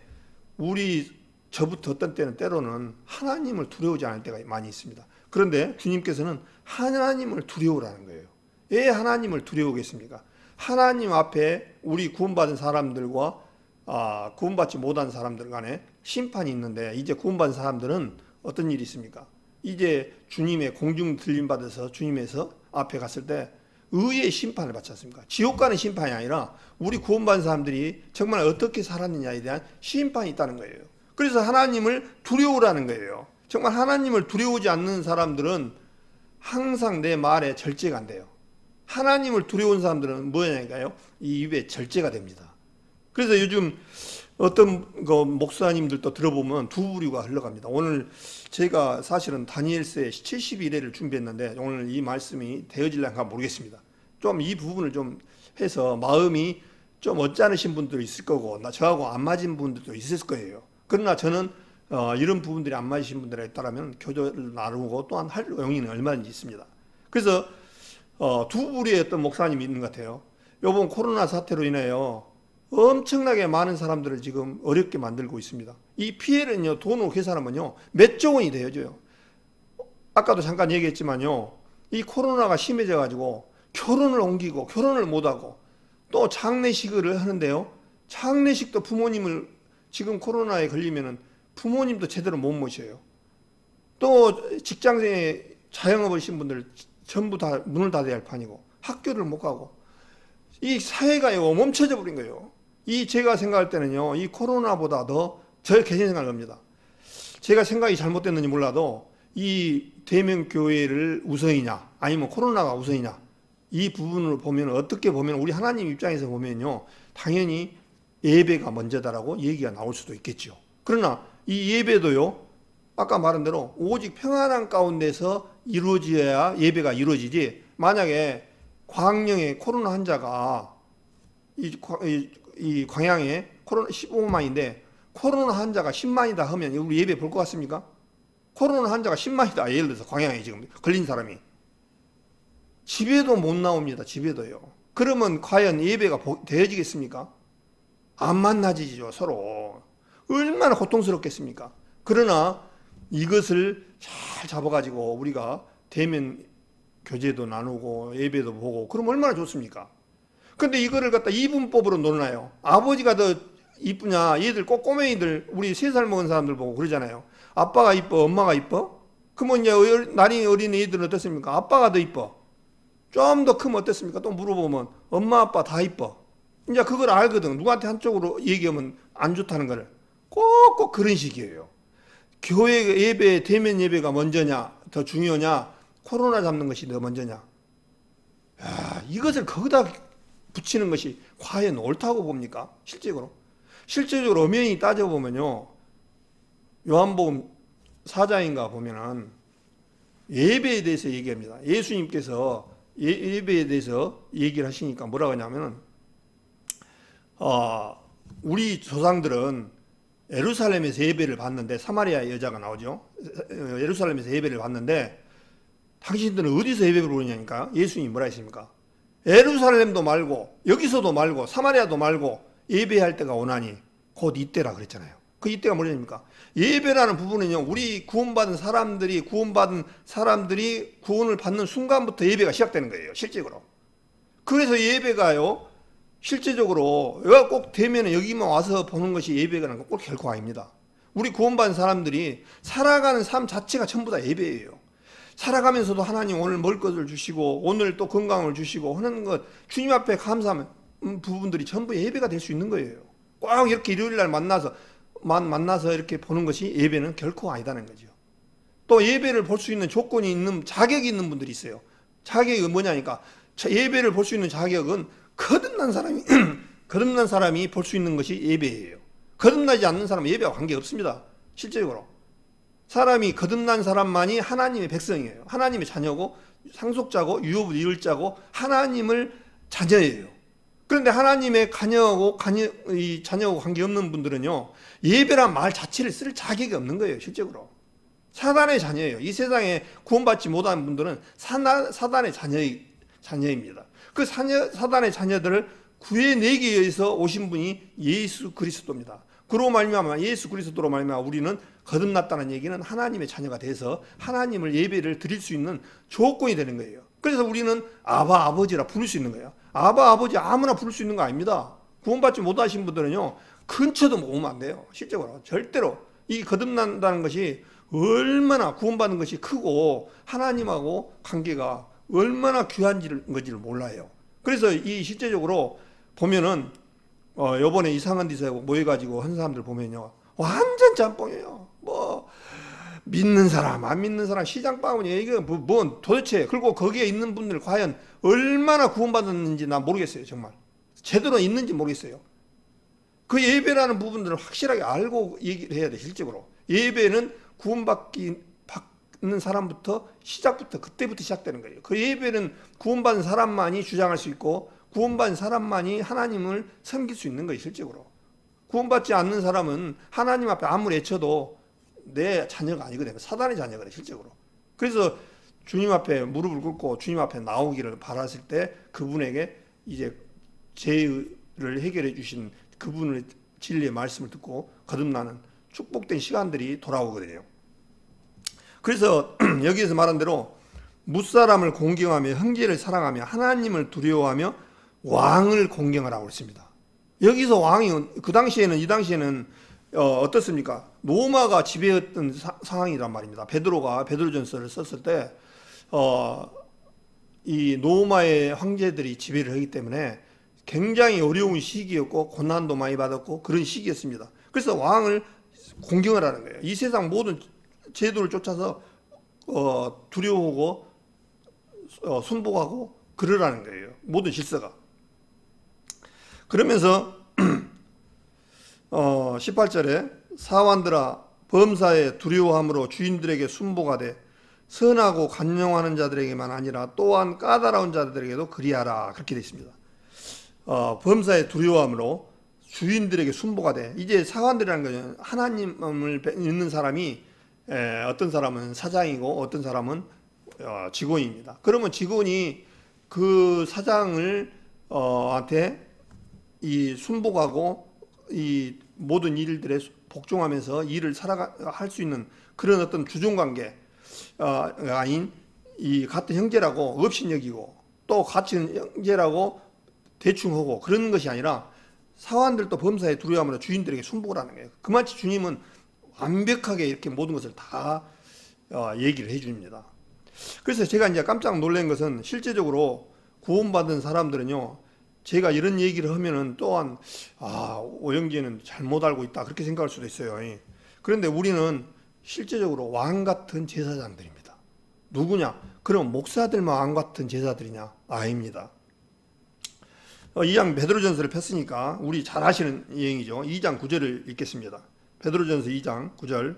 저부터 어떤 때로는 하나님을 두려워하지 않을 때가 많이 있습니다. 그런데 주님께서는 하나님을 두려워하는 거예요. 왜 하나님을 두려워하겠습니까? 하나님 앞에 우리 구원받은 사람들과 구원받지 못한 사람들 간에 심판이 있는데 이제 구원받은 사람들은 어떤 일이 있습니까? 이제 주님의 공중 들림받아서 주님에서 앞에 갔을 때 의의 심판을 받지 않습니까? 지옥 가는 심판이 아니라 우리 구원받은 사람들이 정말 어떻게 살았느냐에 대한 심판이 있다는 거예요. 그래서 하나님을 두려워하는 거예요. 정말 하나님을 두려워하지 않는 사람들은 항상 내 말에 절제가 안 돼요. 하나님을 두려운 사람들은 뭐냐니까요? 이 입에 절제가 됩니다. 그래서 요즘 어떤 목사님들도 들어보면 두 부류가 흘러갑니다. 오늘 제가 사실은 다니엘서의 70일회를 준비했는데 오늘 이 말씀이 되어질런가 모르겠습니다. 좀 이 부분을 좀 해서 마음이 좀 언짢으신 분들도 있을 거고 저하고 안 맞은 분들도 있을 거예요. 그러나 저는 이런 부분들이 안 맞으신 분들에 따르면 교조를 나누고 또한 할 용의는 얼마든지 있습니다. 그래서 두 부류의 어떤 목사님이 있는 것 같아요. 이번 코로나 사태로 인하여 엄청나게 많은 사람들을 지금 어렵게 만들고 있습니다. 이 피해는요, 돈으로 계산하면요, 몇 조 원이 되어져요. 아까도 잠깐 얘기했지만요. 이 코로나가 심해져 가지고 결혼을 옮기고 결혼을 못하고 또 장례식을 하는데요. 장례식도 부모님을 지금 코로나에 걸리면은 부모님도 제대로 못 모셔요. 또 직장생에 자영업을 하신 분들 전부 다 문을 닫아야 할 판이고 학교를 못 가고 이 사회가 멈춰져 버린 거예요. 이 제가 생각할 때는요. 이 코로나보다 더 저 개인 생각을 합니다. 제가 생각이 잘못됐는지 몰라도 이 대면교회를 우선이냐 아니면 코로나가 우선이냐 이 부분을 보면 어떻게 보면 우리 하나님 입장에서 보면요. 당연히 예배가 먼저다라고 얘기가 나올 수도 있겠죠. 그러나 이 예배도요. 아까 말한 대로 오직 평안한 가운데서 이루어져야 예배가 이루어지지 만약에 광명에 코로나 환자가 이 광양에 코로나 15만인데 코로나 환자가 10만이다 하면 우리 예배 볼 것 같습니까? 코로나 환자가 10만이다. 예를 들어서 광양에 지금 걸린 사람이. 집에도 못 나옵니다. 집에도요. 그러면 과연 예배가 되어지겠습니까? 안 만나지죠. 서로. 얼마나 고통스럽겠습니까? 그러나 이것을 잘 잡아가지고 우리가 대면 교제도 나누고 예배도 보고 그럼 얼마나 좋습니까? 근데 이거를 갖다 이분법으로 놀나요? 아버지가 더 이쁘냐? 얘들 꼭 꼬맹이들 우리 3살 먹은 사람들 보고 그러잖아요. 아빠가 이뻐? 엄마가 이뻐? 그러면 이제 나이 어린 애들은 어떻습니까? 아빠가 더 이뻐. 좀 더 크면 어떻습니까? 또 물어보면 엄마 아빠 다 이뻐. 이제 그걸 알거든. 누구한테 한쪽으로 얘기하면 안 좋다는 거를. 꼭 그런 식이에요. 교회 예배, 대면 예배가 먼저냐, 더 중요하냐, 코로나 잡는 것이 더 먼저냐. 야, 이것을 거기다 붙이는 것이 과연 옳다고 봅니까? 실제적으로 엄연히 따져보면요. 요한복음 4장인가 보면은 예배에 대해서 얘기합니다. 예수님께서 예배에 대해서 얘기를 하시니까 뭐라고 하냐면은 우리 조상들은 예루살렘에서 예배를 받는데 사마리아 여자가 나오죠. 예루살렘에서 예배를 받는데 당신들은 어디서 예배를 보느냐니까 예수님이 뭐라 했습니까? 예루살렘도 말고 여기서도 말고 사마리아도 말고 예배할 때가 오나니 곧 이때라 그랬잖아요. 그 이때가 뭐냐니까 예배라는 부분은요. 우리 구원받은 사람들이 구원을 받는 순간부터 예배가 시작되는 거예요. 실제로. 그래서 예배가요. 실제적으로 꼭 되면 여기만 와서 보는 것이 예배가 꼭 결코 아닙니다. 우리 구원받은 사람들이 살아가는 삶 자체가 전부 다 예배예요. 살아가면서도 하나님 오늘 먹을 것을 주시고 오늘 또 건강을 주시고 하는 것 주님 앞에 감사하는 부분들이 전부 예배가 될 수 있는 거예요. 꼭 이렇게 일요일 날 만나서 이렇게 보는 것이 예배는 결코 아니다는 거죠. 또 예배를 볼 수 있는 조건이 있는 자격이 있는 분들이 있어요. 자격이 뭐냐니까 예배를 볼 수 있는 자격은 거듭난 사람이 볼 수 있는 것이 예배예요. 거듭나지 않는 사람은 예배와 관계없습니다. 실제적으로. 사람이 거듭난 사람만이 하나님의 백성이에요. 하나님의 자녀고 상속자고 유업을 이룰 자고 하나님을 자녀예요. 그런데 하나님의 자녀하고 관계없는 분들은요. 예배란 말 자체를 쓸 자격이 없는 거예요. 실제로. 사단의 자녀예요. 이 세상에 구원받지 못한 분들은 사단의 자녀입니다. 그 사단의 자녀들을 구해내기 위해서 오신 분이 예수 그리스도입니다. 그로 말미암아 예수 그리스도로 말미암아 우리는 거듭났다는 얘기는 하나님의 자녀가 돼서 하나님을 예배를 드릴 수 있는 조건이 되는 거예요. 그래서 우리는 아바 아버지라 부를 수 있는 거예요. 아바 아버지 아무나 부를 수 있는 거 아닙니다. 구원받지 못하신 분들은요 근처도 오면 안 돼요. 실제로 절대로 이 거듭난다는 것이 얼마나 구원받는 것이 크고 하나님하고 관계가 얼마나 귀한 건지를 몰라요. 그래서 이 실제적으로 보면은 요번에 이상한 데서 모여가지고 한 사람들 보면요 완전 짬뽕이에요. 뭐 믿는 사람 안 믿는 사람 시장빵이에요. 이게 뭐 도대체 그리고 거기에 있는 분들 과연 얼마나 구원받았는지 난 모르겠어요. 정말 제대로 있는지 모르겠어요. 그 예배라는 부분들을 확실하게 알고 얘기를 해야 돼. 실제로 예배는 구원받는 사람부터 그때부터 시작되는 거예요. 그 예배는 구원받은 사람만이 주장할 수 있고 구원받은 사람만이 하나님을 섬길 수 있는 거예요. 실제로 구원받지 않는 사람은 하나님 앞에 아무리 외쳐도 내 자녀가 아니거든요. 사단의 자녀거든요. 실제로. 그래서 주님 앞에 무릎을 꿇고 주님 앞에 나오기를 바랐을 때 그분에게 이제 죄를 해결해 주신 그분의 진리의 말씀을 듣고 거듭나는 축복된 시간들이 돌아오거든요. 그래서 여기에서 말한 대로 무사람을 공경하며 형제를 사랑하며 하나님을 두려워하며 왕을 공경하라고 했습니다. 여기서 왕이 그 당시에는 이 당시에는 어떻습니까? 로마가 지배했던 상황이란 말입니다. 베드로가 베드로전서를 썼을 때 이 로마의 황제들이 지배를 하기 때문에 굉장히 어려운 시기였고 고난도 많이 받았고 그런 시기였습니다. 그래서 왕을 공경을 하는 거예요. 이 세상 모든 제도를 쫓아서 두려워하고 순복하고 그러라는 거예요. 모든 질서가. 그러면서 18절에 사환들아 범사에 두려워함으로 주인들에게 순복하되 선하고 간용하는 자들에게만 아니라 또한 까다로운 자들에게도 그리하라. 그렇게 되어 있습니다. 범사에 두려워함으로 주인들에게 순복하되, 이제 사환들이라는 것은 하나님을 믿는 사람이 어떤 사람은 사장이고 어떤 사람은 직원입니다. 그러면 직원이 그 사장을 한테 이 순복하고 이 모든 일들에 복종하면서 일을 살아갈 수 있는 그런 어떤 주종관계가 아닌 이 같은 형제라고 업신여기고 또 같은 형제라고 대충하고 그런 것이 아니라 사환들도 범사에 두려워하므로 주인들에게 순복을 하는 거예요. 그마치 주님은 완벽하게 이렇게 모든 것을 다 얘기를 해줍니다. 그래서 제가 이제 깜짝 놀란 것은 실제적으로 구원받은 사람들은요, 제가 이런 얘기를 하면은 또한 오영재는 잘못 알고 있다 그렇게 생각할 수도 있어요. 그런데 우리는 실제적으로 왕 같은 제사장들입니다. 누구냐? 그럼 목사들만 왕 같은 제사들이냐? 아닙니다. 2장 베드로전서를 폈으니까 우리 잘 아시는 얘기죠. 2장 9절을 읽겠습니다. 베드로전서 2장 9절.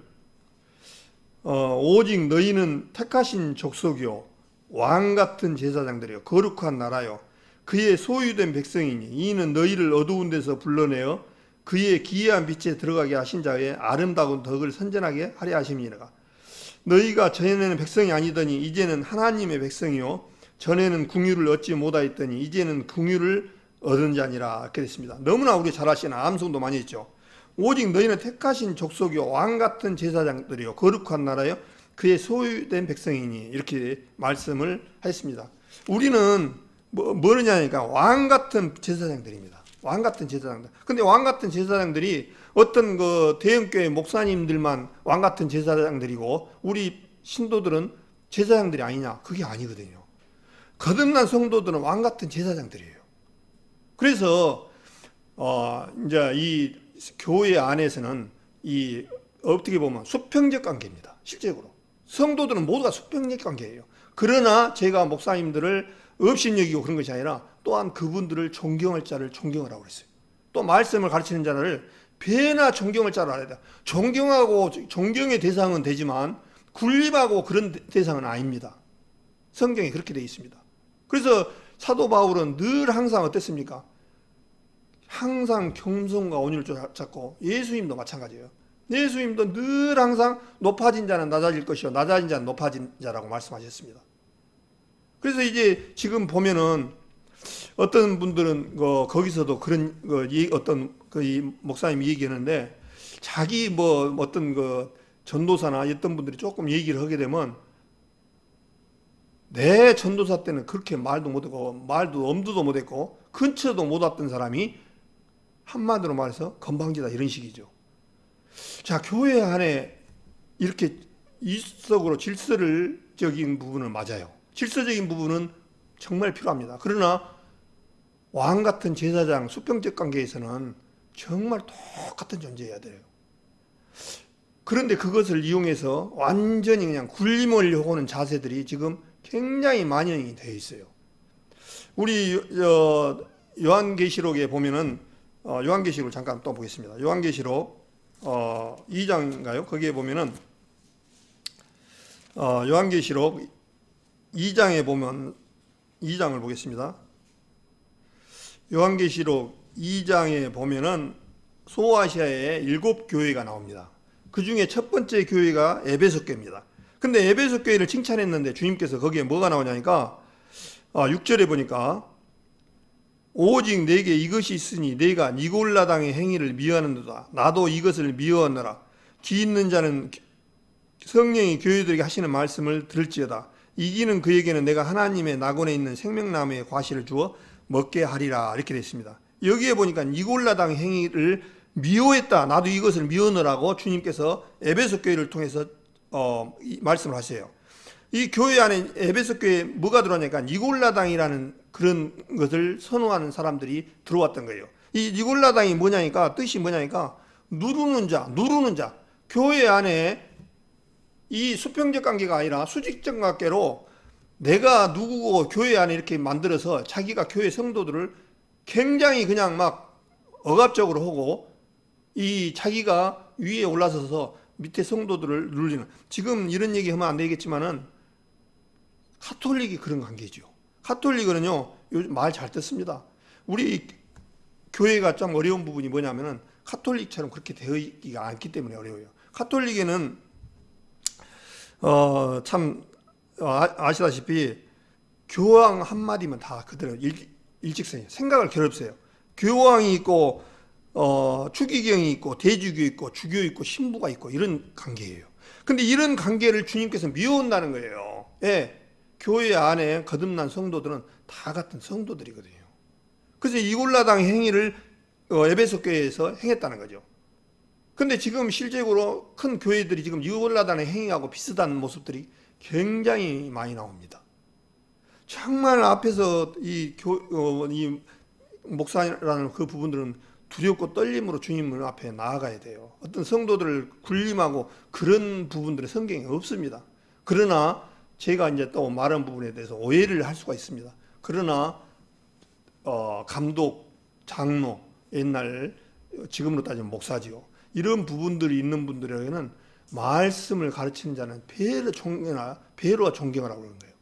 오직 너희는 택하신 족속이요 왕 같은 제사장들이요 거룩한 나라요 그의 소유된 백성이니 이는 너희를 어두운 데서 불러내어 그의 기이한 빛에 들어가게 하신 자의 아름다운 덕을 선전하게 하려 하심이니라. 너희가 전에는 백성이 아니더니 이제는 하나님의 백성이요 전에는 궁유를 얻지 못하였더니 이제는 궁유를 얻은 자니라. 이렇게 됐습니다. 너무나 우리 잘 아시는 암송도 많이 했죠. 오직 너희는 택하신 족속이요 왕같은 제사장들이요 거룩한 나라요 그의 소유된 백성이니, 이렇게 말씀을 했습니다. 우리는 뭐느냐니까 왕같은 제사장들입니다. 왕같은 제사장들. 근데 왕같은 제사장들이 어떤 그 대형교회 목사님들만 왕같은 제사장들이고 우리 신도들은 제사장들이 아니냐? 그게 아니거든요. 거듭난 성도들은 왕같은 제사장들이에요. 그래서 이제 이 교회 안에서는 이 어떻게 보면 수평적 관계입니다. 실제로 성도들은 모두가 수평적 관계예요. 그러나 제가 목사님들을 업신여기고 그런 것이 아니라 또한 그분들을 존경할 자를 존경하라고 그랬어요. 또 말씀을 가르치는 자를 배나 존경할 자를 알아야 돼요. 존경하고 존경의 대상은 되지만 군림하고 그런 대상은 아닙니다. 성경에 그렇게 되어 있습니다. 그래서 사도 바울은 늘 항상 어땠습니까? 항상 겸손과 온유를 찾고, 예수님도 마찬가지예요. 예수님도 늘 항상 높아진 자는 낮아질 것이요 낮아진 자는 높아진 자라고 말씀하셨습니다. 그래서 이제 지금 보면은 어떤 분들은 거기서도 그런 어떤 이 목사님이 얘기하는데, 자기 뭐 어떤 전도사나 어떤 분들이 조금 얘기를 하게 되면 내 전도사 때는 그렇게 말도 못하고 말도 엄두도 못했고 근처도 못 왔던 사람이 한마디로 말해서 건방지다, 이런 식이죠. 자, 교회 안에 이렇게 이성으로 질서적인 부분은 맞아요. 질서적인 부분은 정말 필요합니다. 그러나 왕 같은 제사장, 수평적 관계에서는 정말 똑같은 존재여야 돼요. 그런데 그것을 이용해서 완전히 그냥 굴림하려고 하는 자세들이 지금 굉장히 만연이 되어 있어요. 우리 요한계시록에 보면은 요한계시록을 잠깐 또 보겠습니다. 요한계시록 2장인가요? 거기에 보면은 요한계시록 2장에 보면 2장을 보겠습니다. 요한계시록 2장에 보면은 소아시아에 7교회가 나옵니다. 그 중에 첫 번째 교회가 에베소 교회입니다. 근데 에베소 교회를 칭찬했는데 주님께서 거기에 뭐가 나오냐니까 6절에 보니까 오직 내게 이것이 있으니 내가 니골라당의 행위를 미워하는도다. 나도 이것을 미워하느라. 기 있는 자는 성령이 교회들에게 하시는 말씀을 들을지어다. 이기는 그에게는 내가 하나님의 낙원에 있는 생명나무의 과실을 주어 먹게 하리라. 이렇게 되어 있습니다. 여기에 보니까 니골라당 행위를 미워했다. 나도 이것을 미워하라고 주님께서 에베소 교회를 통해서 말씀을 하세요. 이 교회 안에 에베소 교회에 뭐가 들어왔냐니까 니골라당이라는 그런 것을 선호하는 사람들이 들어왔던 거예요. 이 니골라당이 뭐냐니까, 뜻이 뭐냐니까 누르는 자. 교회 안에 이 수평적 관계가 아니라 수직적 관계로 내가 누구고 교회 안에 이렇게 만들어서 자기가 교회 성도들을 굉장히 그냥 막 억압적으로 하고 이 자기가 위에 올라서서 밑에 성도들을 누르는, 지금 이런 얘기 하면 안 되겠지만은 카톨릭이 그런 관계죠. 카톨릭은요 요즘 말 잘 듣습니다. 우리 교회가 좀 어려운 부분이 뭐냐면은 카톨릭처럼 그렇게 되어 있기가 않기 때문에 어려워요. 카톨릭에는 참 아시다시피 교황 한마디면 다 그대로 일직선이에요. 생각을 결합해요. 교황이 있고 추기경이 있고 대주교 있고 주교 있고 신부가 있고 이런 관계예요. 근데 이런 관계를 주님께서 미워한다는 거예요. 예, 교회 안에 거듭난 성도들은 다 같은 성도들이거든요. 그래서 이골라당 행위를 에베소 교회에서 행했다는 거죠. 근데 지금 실제로 큰 교회들이 지금 이골라당의 행위하고 비슷한 모습들이 굉장히 많이 나옵니다. 정말 앞에서 이 목사라는 그 부분들은 두렵고 떨림으로 주님 앞에 나아가야 돼요. 어떤 성도들을 군림하고 그런 부분들은 성경에 없습니다. 그러나 제가 이제 또 말한 부분에 대해서 오해를 할 수가 있습니다. 그러나 감독, 장로, 옛날 지금으로 따지면 목사지요. 이런 부분들이 있는 분들에게는 말씀을 가르치는 자는 배로 존경하라고 그러는 거예요.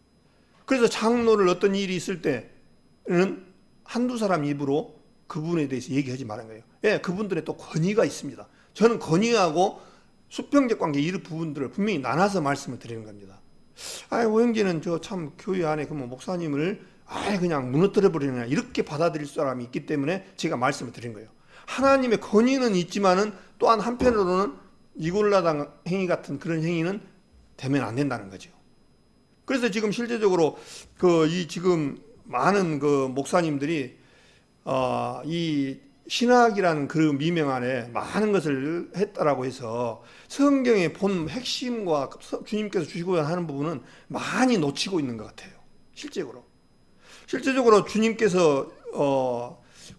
그래서 장로를 어떤 일이 있을 때는 한두 사람 입으로 그분에 대해서 얘기하지 말은 거예요. 예, 그분들의 또 권위가 있습니다. 저는 권위하고 수평적 관계 이런 부분들을 분명히 나눠서 말씀을 드리는 겁니다. 오영재는 저 참 교회 안에 그 목사님을 그냥 무너뜨려 버리느냐 이렇게 받아들일 사람이 있기 때문에 제가 말씀을 드린 거예요. 하나님의 권위는 있지만은 또한 한편으로는 이골라당 행위 같은 그런 행위는 되면 안 된다는 거죠. 그래서 지금 실제적으로 지금 많은 목사님들이 이 신학이라는 그 미명 안에 많은 것을 했다라고 해서 성경의 본 핵심과 주님께서 주시고자 하는 부분은 많이 놓치고 있는 것 같아요. 실제적으로 주님께서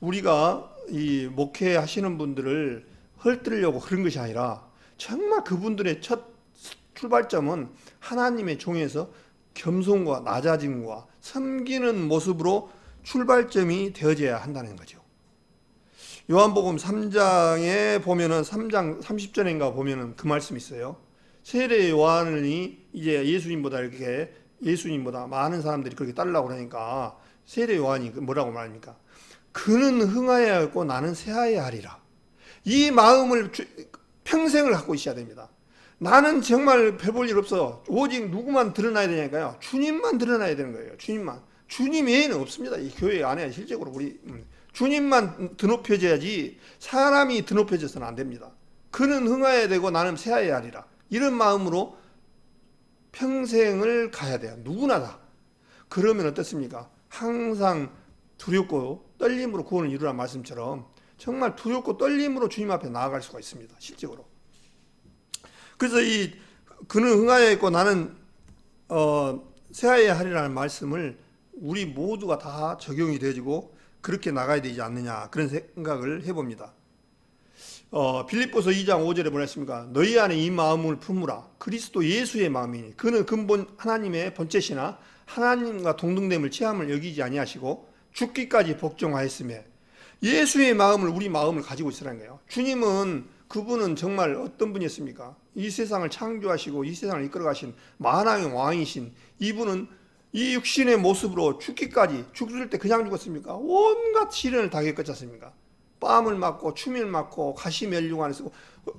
우리가 이 목회하시는 분들을 헐뜯으려고 그런 것이 아니라 정말 그분들의 첫 출발점은 하나님의 종에서 겸손과 낮아짐과 섬기는 모습으로 출발점이 되어져야 한다는 거죠. 요한복음 3장에 보면은 3장 30절인가 보면은 그 말씀이 있어요. 세례 요한이 이제 예수님보다 많은 사람들이 그렇게 따르려고 그러니까 세례 요한이 뭐라고 말합니까? 그는 흥하여야 하고 나는 쇠하여야 하리라. 이 마음을 평생을 갖고 있어야 됩니다. 나는 정말 별 일 없어. 오직 누구만 드러나야 되냐니까요. 주님만 드러나야 되는 거예요. 주님 외에는 없습니다. 이 교회 안에 실제로 우리 주님만 드높여져야지 사람이 드높여져서는 안 됩니다. 그는 흥하여야 되고 나는 쇠하여야 하리라. 이런 마음으로 평생을 가야 돼요. 누구나 다. 그러면 어떻습니까? 항상 두렵고 떨림으로 구원을 이루라는 말씀처럼 정말 두렵고 떨림으로 주님 앞에 나아갈 수가 있습니다. 실제로. 그래서 그는 흥하여야 있고 나는 쇠하여야 하리라는 말씀을 우리 모두가 다 적용이 되어지고 그렇게 나가야 되지 않느냐 그런 생각을 해봅니다. 빌립보서 2장 5절에 뭐라 했습니까? 너희 안에 이 마음을 품으라. 그리스도 예수의 마음이니 그는 근본 하나님의 본체시나 하나님과 동등됨을 체함을 여기지 아니하시고 죽기까지 복종하였으며 예수의 마음을 우리 마음을 가지고 있으라는 거예요. 그분은 정말 어떤 분이었습니까? 이 세상을 창조하시고 이 세상을 이끌어가신 만왕의 왕이신 이분은 이 육신의 모습으로 죽기까지 죽을 때 그냥 죽었습니까? 온갖 시련을 다 겪었지 않습니까? 뺨을 맞고 추미를 맞고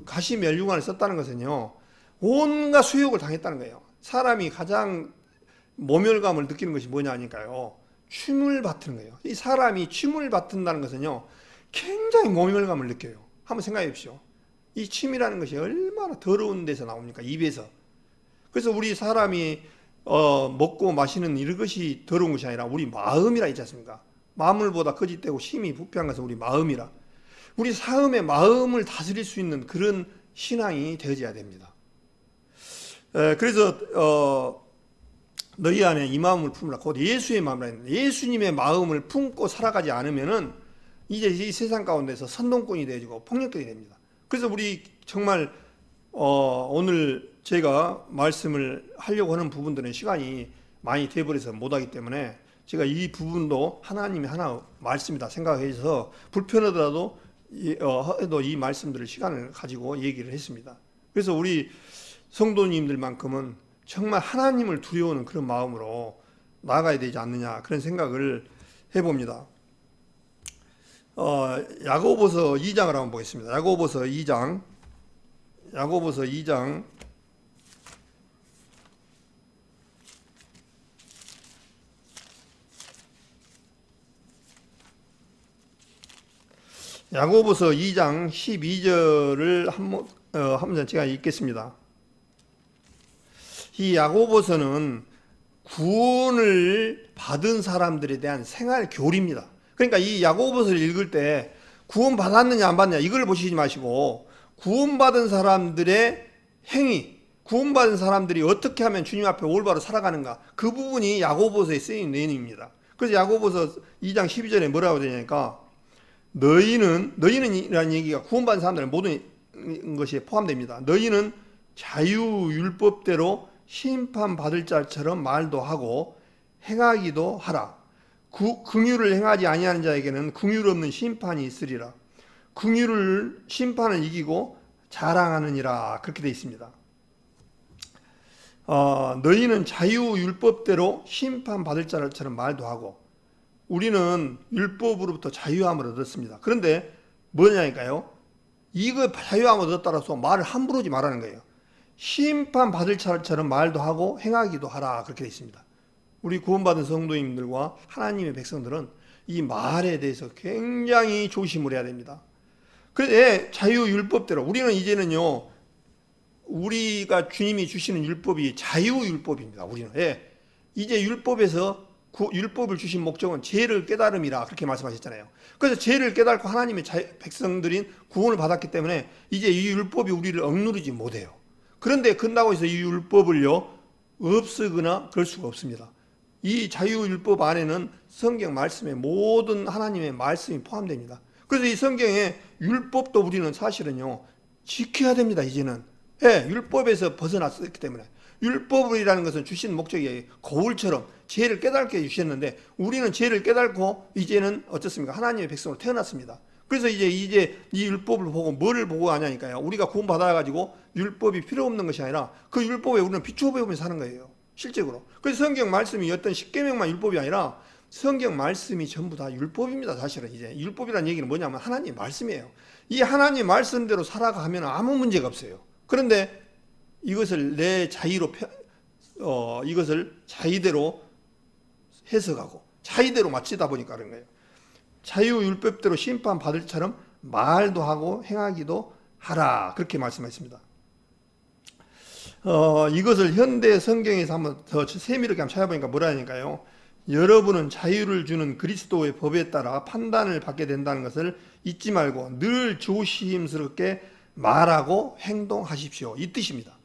가시면류관을 썼다는 것은요 온갖 수욕을 당했다는 거예요. 사람이 가장 모멸감을 느끼는 것이 뭐냐 하니까요 춤을 받는 거예요. 이 사람이 춤을 받는다는 것은요 굉장히 모멸감을 느껴요. 한번 생각해 보십시오. 이 침이라는 것이 얼마나 더러운 데서 나옵니까? 입에서. 그래서 우리 사람이 먹고 마시는 이런 것이 더러운 것이 아니라 우리 마음이라 있지 않습니까? 마음을보다 거짓되고 심히 부패한 것은 우리 마음이라. 우리 삶의 마음을 다스릴 수 있는 그런 신앙이 되어져야 됩니다. 그래서 너희 안에 이 마음을 품으라. 곧 예수의 마음이라 했는데, 예수님의 마음을 품고 살아가지 않으면은 이제 이 세상 가운데서 선동꾼이 되어지고 폭력적이 됩니다. 그래서 우리 정말 오늘 제가 말씀을 하려고 하는 부분들은 시간이 많이 돼버려서 못하기 때문에 제가 이 부분도 하나님이 하나 말씀이다 생각해서 불편하더라도 이 말씀들을 시간을 가지고 얘기를 했습니다. 그래서 우리 성도님들만큼은 정말 하나님을 두려워하는 그런 마음으로 나아가야 되지 않느냐, 그런 생각을 해봅니다. 야고보서 2장을 한번 보겠습니다. 야고보서 2장 야고보서 2장 12절을 한번 제가 읽겠습니다. 이 야고보서는 구원을 받은 사람들에 대한 생활 교리입니다. 그러니까 이 야고보서를 읽을 때 구원 받았느냐 안 받느냐 이걸 보시지 마시고 구원받은 사람들의 행위, 구원받은 사람들이 어떻게 하면 주님 앞에 올바로 살아가는가, 그 부분이 야고보서에 쓰인 내용입니다. 그래서 야고보서 2장 12절에 뭐라고 되냐니까, 너희는이라는 얘기가 구원받은 사람들의 모든 것이 포함됩니다. 너희는 자유율법대로 심판받을 자처럼 말도 하고 행하기도 하라. 긍휼을 행하지 아니하는 자에게는 긍휼 없는 심판이 있으리라. 긍휼을 심판을 이기고 자랑하느니라, 그렇게 되어 있습니다. 너희는 자유율법대로 심판받을 자처럼 말도 하고, 우리는 율법으로부터 자유함을 얻었습니다. 그런데 뭐냐니까요, 이거 자유함을 얻었다라서 말을 함부로 하지 말라는 거예요. 심판받을 자처럼 말도 하고 행하기도 하라, 그렇게 되어 있습니다. 우리 구원받은 성도님들과 하나님의 백성들은 이 말에 대해서 굉장히 조심을 해야 됩니다. 그런데 자유율법대로, 우리는 이제는요, 우리가 주님이 주시는 율법이 자유율법입니다. 우리는 이제 율법에서 율법을 주신 목적은 죄를 깨달음이라, 그렇게 말씀하셨잖아요. 그래서 죄를 깨닫고 하나님의 백성들인 구원을 받았기 때문에 이제 이 율법이 우리를 억누르지 못해요. 그런데 그런다고 해서 이 율법을요 없애거나 그럴 수가 없습니다. 이 자유율법 안에는 성경 말씀의 모든 하나님의 말씀이 포함됩니다. 그래서 이 성경의 율법도 우리는 사실은요 지켜야 됩니다. 이제는 율법에서 벗어났기 때문에. 율법이라는 것은 주신 목적이 거울처럼 죄를 깨닫게 해주셨는데, 우리는 죄를 깨닫고 이제는 어떻습니까? 하나님의 백성으로 태어났습니다. 그래서 이제 이 율법을 보고 뭐를 보고 하냐니까요, 우리가 구원 받아가지고 율법이 필요 없는 것이 아니라 그 율법에 우리는 비추어보면서 사는 거예요, 실제로. 그래서 성경 말씀이 어떤 십계명만 율법이 아니라 성경 말씀이 전부 다 율법입니다. 사실은 이제 율법이라는 얘기는 뭐냐면 하나님 말씀이에요. 이 하나님 말씀대로 살아가면 아무 문제가 없어요. 그런데 이것을 내 자의로 이것을 자의대로 해석하고 자의대로 맞추다 보니까 그런 거예요. 자유율법대로 심판받을 처럼 말도 하고 행하기도 하라, 그렇게 말씀하셨습니다. 이것을 현대 성경에서 한번 더 세밀하게 한번 찾아보니까 뭐라니까요, 여러분은 자유를 주는 그리스도의 법에 따라 판단을 받게 된다는 것을 잊지 말고 늘 조심스럽게 말하고 행동하십시오, 이 뜻입니다.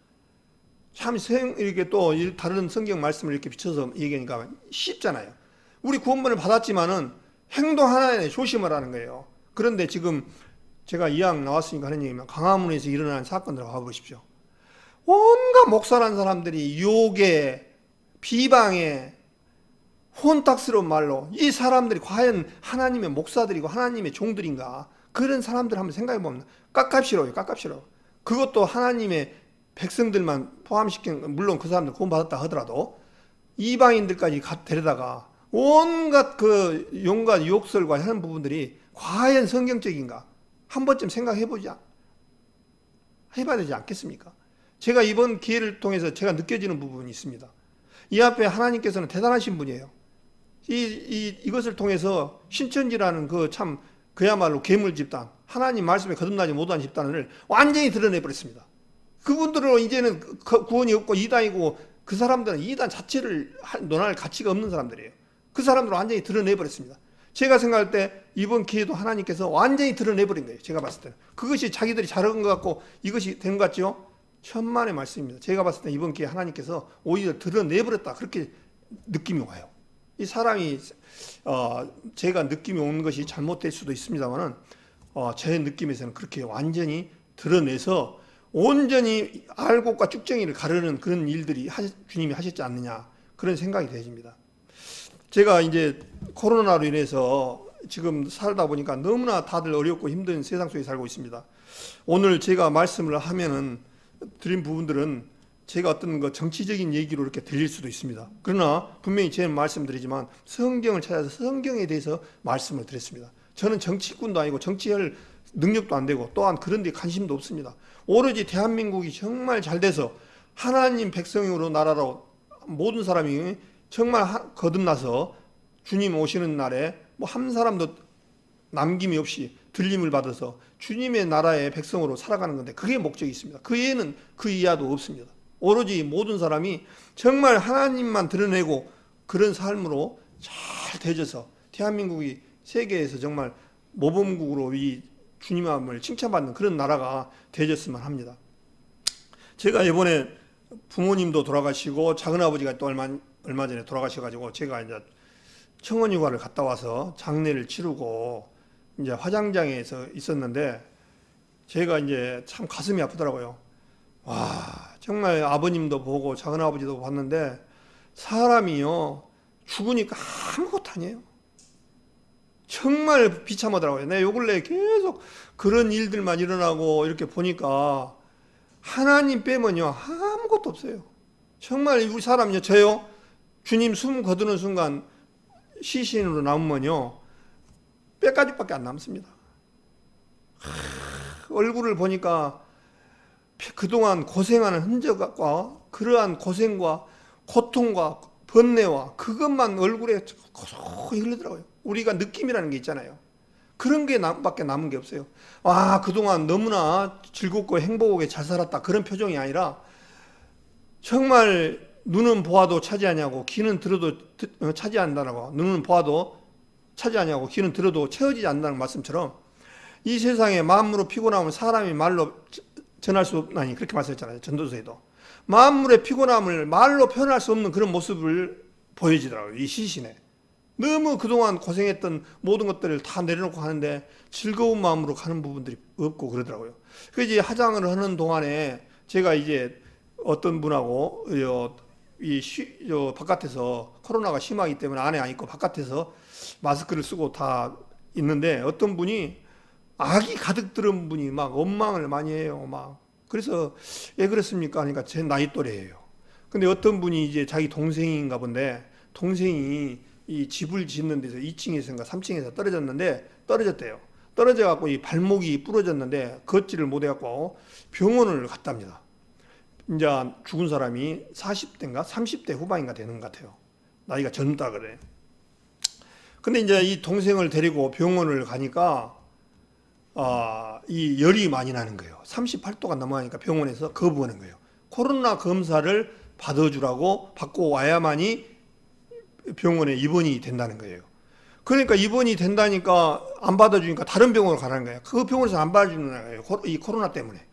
참 이렇게 또 다른 성경 말씀을 이렇게 비춰서 얘기하니까 쉽잖아요. 우리 구원문을 받았지만은 행동 하나에 조심을 하는 거예요. 그런데 지금 제가 이왕 나왔으니까 하는 얘기면, 광화문에서 일어난 사건들을 봐보십시오. 온갖 목사란 사람들이 욕에 비방에 혼탁스러운 말로, 이 사람들이 과연 하나님의 목사들이고 하나님의 종들인가, 그런 사람들 한번 생각해보면 깝깝시러워요. 깝깝시러워. 그것도 하나님의 백성들만 포함시킨, 물론 그 사람들 구원받았다 하더라도 이방인들까지 데려다가 온갖 그 용과 욕설과 하는 부분들이 과연 성경적인가, 한 번쯤 생각해봐야 되지 않겠습니까? 제가 이번 기회를 통해서 제가 느껴지는 부분이 있습니다. 이 앞에 하나님께서는 대단하신 분이에요. 이것을 통해서 신천지라는 그야말로 괴물 집단, 하나님 말씀에 거듭나지 못한 집단을 완전히 드러내버렸습니다. 그분들은 이제는 구원이 없고 이단이고, 그 사람들은 이단 자체를 논할 가치가 없는 사람들이에요. 그 사람들을 완전히 드러내버렸습니다. 제가 생각할 때 이번 기회도 하나님께서 완전히 드러내버린 거예요. 제가 봤을 때는. 그것이 자기들이 잘한 것 같고 이것이 된 것 같죠? 천만의 말씀입니다. 제가 봤을 때 이번 기회에 하나님께서 오히려 드러내버렸다, 그렇게 느낌이 와요. 이 사람이 제가 느낌이 오는 것이 잘못될 수도 있습니다만은 제 느낌에서는 그렇게 완전히 드러내서 온전히 알곡과 쭉정이를 가르는 그런 일들이 주님이 하셨지 않느냐, 그런 생각이 되집니다. 제가 이제 코로나로 인해서 지금 살다 보니까 너무나 다들 어렵고 힘든 세상 속에 살고 있습니다. 오늘 제가 말씀을 하면은 드린 부분들은 제가 어떤 정치적인 얘기로 이렇게 들릴 수도 있습니다. 그러나 분명히 제가 말씀드리지만 성경을 찾아서 성경에 대해서 말씀을 드렸습니다. 저는 정치꾼도 아니고 정치할 능력도 안 되고 또한 그런 데 관심도 없습니다. 오로지 대한민국이 정말 잘 돼서 하나님 백성으로 나라로 모든 사람이 정말 거듭나서 주님 오시는 날에 뭐 한 사람도 남김이 없이 들림을 받아서 주님의 나라의 백성으로 살아가는 건데, 그게 목적이 있습니다. 그 외에는 그 이하도 없습니다. 오로지 모든 사람이 정말 하나님만 드러내고 그런 삶으로 잘 되져서 대한민국이 세계에서 정말 모범국으로 이 주님함을 칭찬받는 그런 나라가 되졌으면 합니다. 제가 이번에 부모님도 돌아가시고 작은아버지가 또 얼마 전에 돌아가셔가지고 제가 이제 청원휴가를 갔다 와서 장례를 치르고 이제 화장장에서 있었는데, 제가 이제 참 가슴이 아프더라고요. 와, 정말 아버님도 보고 작은아버지도 봤는데 사람이요 죽으니까 아무것도 아니에요. 정말 비참하더라고요. 내 요 근래 계속 그런 일들만 일어나고 이렇게 보니까 하나님 빼면요 아무것도 없어요. 정말 우리 사람요, 저요 주님 숨 거두는 순간 시신으로 남으면요 뼈가죽밖에 안 남습니다. 얼굴을 보니까 그동안 고생하는 흔적과 그러한 고생과 고통과 번뇌와 그것만 얼굴에 고소히 흘리더라고요. 우리가 느낌이라는 게 있잖아요. 그런 게 밖에 남은 게 없어요. 와, 그동안 너무나 즐겁고 행복하게 잘 살았다, 그런 표정이 아니라 정말 눈은 보아도 차지하냐고 귀는 들어도 차지한다라고, 눈은 보아도 차지하냐고 귀는 들어도 채워지지 않는다는 말씀처럼 이 세상에 마음으로 피곤하면 사람이 말로 전할 수 없나니, 그렇게 말씀했잖아요. 전도서에도. 만물의 피곤함을 말로 표현할 수 없는 그런 모습을 보여지더라고요. 이 시신에. 너무 그동안 고생했던 모든 것들을 다 내려놓고 하는데 즐거운 마음으로 가는 부분들이 없고 그러더라고요. 그래서 이제 화장을 하는 동안에 제가 이제 어떤 분하고 바깥에서 코로나가 심하기 때문에 안에 안 있고 바깥에서 마스크를 쓰고 다 있는데, 어떤 분이 악이 가득 들은 분이 막 원망을 많이 해요. 막. 그래서 왜 그랬습니까? 그러니까 제 나이 또래예요. 근데 어떤 분이 이제 자기 동생인가 본데, 동생이 이 집을 짓는 데서 2층에서인가 3층에서 떨어졌대요. 떨어져갖고 이 발목이 부러졌는데 걷지를 못해갖고 병원을 갔답니다. 이제 죽은 사람이 40대인가 30대 후반인가 되는 것 같아요. 나이가 젊다 그래. 근데 이제 이 동생을 데리고 병원을 가니까 이 열이 많이 나는 거예요. 38도가 넘어가니까 병원에서 거부하는 거예요. 코로나 검사를 받고 와야만이 병원에 입원이 된다는 거예요. 그러니까 입원이 된다니까 안 받아주니까 다른 병원으로 가라는 거예요. 그 병원에서 안 받아주는 거예요. 이 코로나 때문에.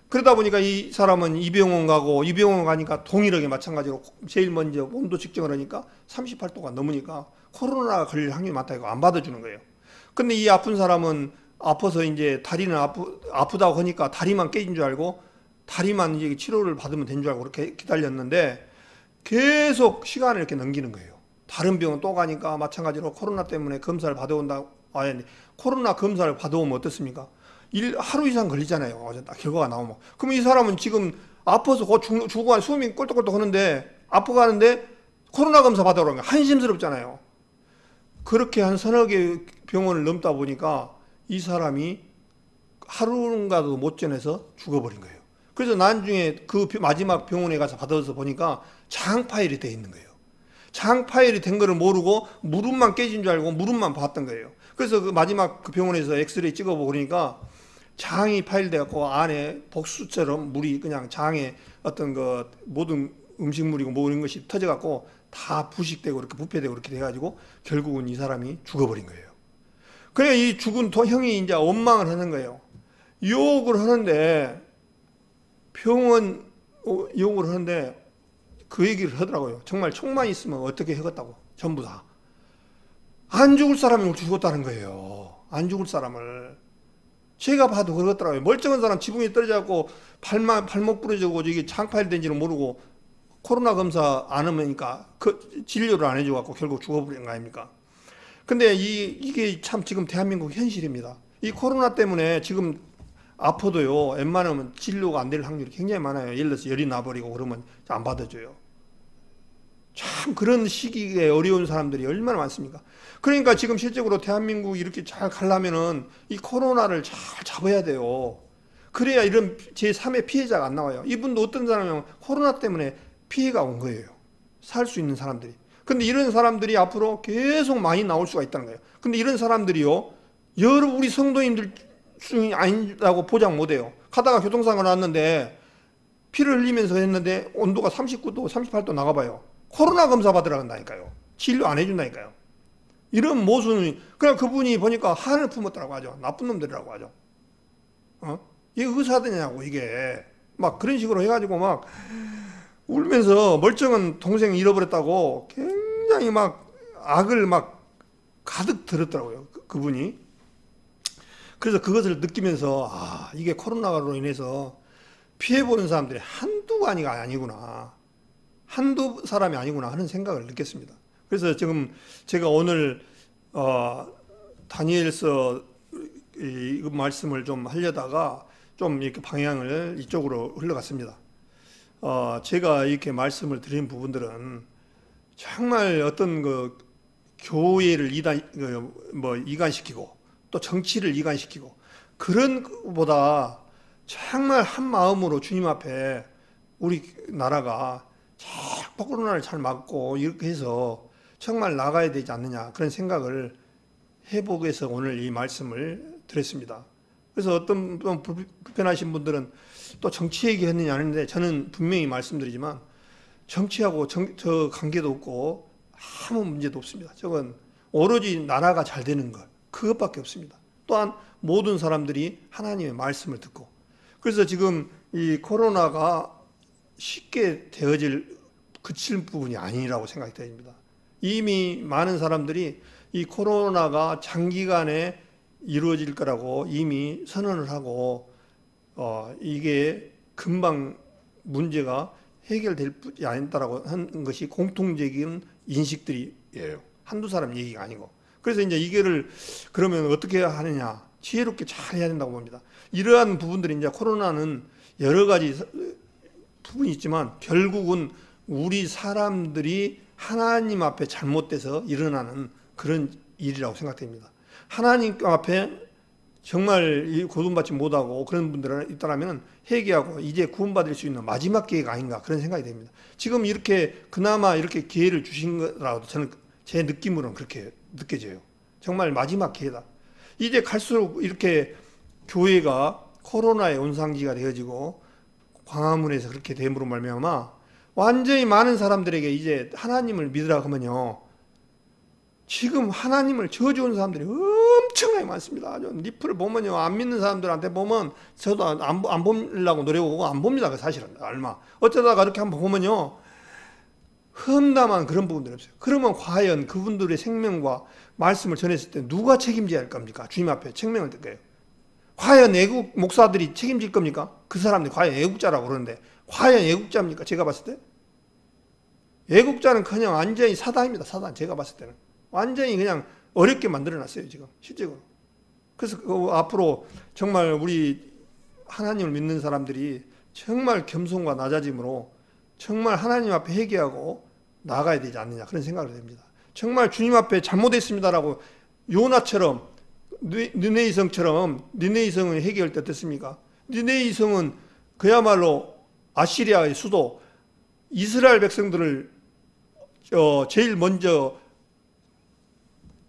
그러다 보니까 이 사람은 이 병원 가고, 이 병원 가니까 동일하게 마찬가지로 제일 먼저 온도 측정을 하니까 38도가 넘으니까 코로나가 걸릴 확률이 많다 이거 안 받아주는 거예요. 근데 이 아픈 사람은 아파서 이제 다리는 아프다고 하니까 다리만 깨진 줄 알고 다리만 이제 치료를 받으면 된 줄 알고 그렇게 기다렸는데 계속 시간을 이렇게 넘기는 거예요. 다른 병원 또 가니까 마찬가지로 코로나 때문에 검사를 받아온다고. 코로나 검사를 받아오면 어떻습니까? 하루 이상 걸리잖아요. 결과가 나오면. 그럼 이 사람은 지금 아파서 곧 죽어가는 숨이 꼴떡꼴떡 하는데, 아파가는데 코로나 검사 받아오라는 거예요. 한심스럽잖아요. 그렇게 한 서너 개 병원을 넘다 보니까 이 사람이 하루인가도 못 지내서 죽어버린 거예요. 그래서 나중에 그 마지막 병원에 가서 받아서 보니까 장 파열이 돼 있는 거예요. 장 파열이 된 거를 모르고 무릎만 깨진 줄 알고 무릎만 봤던 거예요. 그래서 그 마지막 그 병원에서 엑스레이 찍어보고 그러니까 장이 파일돼갖고 안에 복수처럼 물이 그냥 장에 어떤 그 모든 음식물이고 모든 것이 터져갖고 다 부식되고 이렇게 부패되고 이렇게 돼가지고 결국은 이 사람이 죽어버린 거예요. 그래 이 죽은 형이 이제 원망을 하는 거예요. 욕을 하는데 병원 욕을 하는데 그 얘기를 하더라고요. 정말 총만 있으면 어떻게 해겠다고 전부 다. 안 죽을 사람이 죽었다는 거예요. 안 죽을 사람을. 제가 봐도 그렇더라고요. 멀쩡한 사람 지붕에 떨어져갖고 발목 부러지고 이게 장파일 된지는 모르고 코로나 검사 안 하니까 그 진료를 안 해줘갖고 결국 죽어버린 거 아닙니까? 근데 이게 참 지금 대한민국 현실입니다. 이 코로나 때문에 지금 아파도요, 웬만하면 진료가 안 될 확률이 굉장히 많아요. 예를 들어서 열이 나버리고 그러면 안 받아줘요. 참 그런 시기에 어려운 사람들이 얼마나 많습니까? 그러니까 지금 실적으로 대한민국이 이렇게 잘 가려면은 이 코로나를 잘 잡아야 돼요. 그래야 이런 제3의 피해자가 안 나와요. 이분도 어떤 사람이면 코로나 때문에 피해가 온 거예요. 살 수 있는 사람들이. 근데 이런 사람들이 앞으로 계속 많이 나올 수가 있다는 거예요. 근데 이런 사람들이요, 여러 우리 성도님들 중이 아니라고 보장 못해요. 가다가 교통사고 났는데 피를 흘리면서 했는데 온도가 39도, 38도 나가봐요. 코로나 검사 받으러 간다니까요. 진료 안 해준다니까요. 이런 모순이, 그냥 그분이 보니까 한을 품었다고 하죠. 나쁜 놈들이라고 하죠. 이게 의사들이냐고, 이게. 막 그런 식으로 해가지고 막 울면서 멀쩡한 동생 잃어버렸다고 굉장히 막 악을 막 가득 들었더라고요. 그분이. 그래서 그것을 느끼면서, 아, 이게 코로나로 인해서 피해보는 사람들이 한두 아니구나. 한두 사람이 아니구나 하는 생각을 느꼈습니다. 그래서 지금 제가 오늘 다니엘서 이 말씀을 좀 하려다가 좀 이렇게 방향을 이쪽으로 흘러갔습니다. 제가 이렇게 말씀을 드린 부분들은 정말 어떤 그 교회를 이간시키고 또 정치를 이간시키고 그런 것보다 정말 한 마음으로 주님 앞에 우리 나라가 코로나를 잘 막고 이렇게 해서 정말 나가야 되지 않느냐 그런 생각을 해보기 위해서 오늘 이 말씀을 드렸습니다. 그래서 어떤 불편하신 분들은 또 정치 얘기했느냐 하는데 저는 분명히 말씀드리지만 정치하고 저 관계도 없고 아무 문제도 없습니다. 저건 오로지 나라가 잘 되는 것 그것밖에 없습니다. 또한 모든 사람들이 하나님의 말씀을 듣고 그래서 지금 이 코로나가 쉽게 그칠 부분이 아니라고 생각이 됩니다. 이미 많은 사람들이 이 코로나가 장기간에 이루어질 거라고 이미 선언을 하고 이게 금방 문제가 해결될 뿐이 아니다라고 하는 것이 공통적인 인식들이에요. 한두 사람 얘기가 아니고. 그래서 이제 이거를 그러면 어떻게 하느냐 지혜롭게 잘 해야 된다고 봅니다. 이러한 부분들이 이제 코로나는 여러 가지 부분이 있지만 결국은 우리 사람들이 하나님 앞에 잘못돼서 일어나는 그런 일이라고 생각됩니다. 하나님 앞에 정말 구원받지 못하고 그런 분들이 있다면 회개하고 이제 구원받을 수 있는 마지막 기회가 아닌가 그런 생각이 됩니다. 지금 이렇게 그나마 이렇게 기회를 주신 거라도 저는 제 느낌으로는 그렇게 느껴져요. 정말 마지막 기회다. 이제 갈수록 이렇게 교회가 코로나의 온상지가 되어지고 광화문에서 그렇게 됨으로 말미암아 완전히 많은 사람들에게 이제 하나님을 믿으라고 하면요. 지금 하나님을 저주하는 사람들이 엄청나게 많습니다. 리플을 보면요. 안 믿는 사람들한테 보면 저도 안 보려고 노력하고 안 봅니다. 사실은 얼마. 어쩌다가 이렇게 한번 보면요. 험담한 그런 부분들이 없어요. 그러면 과연 그분들의 생명과 말씀을 전했을 때 누가 책임져야 할 겁니까? 주님 앞에 책명을 들 거예요. 과연 애국 목사들이 책임질 겁니까? 그 사람들이 과연 애국자라고 그러는데 과연 애국자입니까? 제가 봤을 때 애국자는 그냥 완전히 사단입니다. 사단 제가 봤을 때는 완전히 그냥 어렵게 만들어놨어요. 지금 실제로. 그래서 앞으로 정말 우리 하나님을 믿는 사람들이 정말 겸손과 낮아짐으로 정말 하나님 앞에 회개하고 나가야 되지 않느냐 그런 생각을 합니다. 정말 주님 앞에 잘못했습니다라고 요나처럼 니네이 성처럼 니네이 성을 회개할 때 어땠습니까? 니네이 성은 그야말로 아시리아의 수도 이스라엘 백성들을 제일 먼저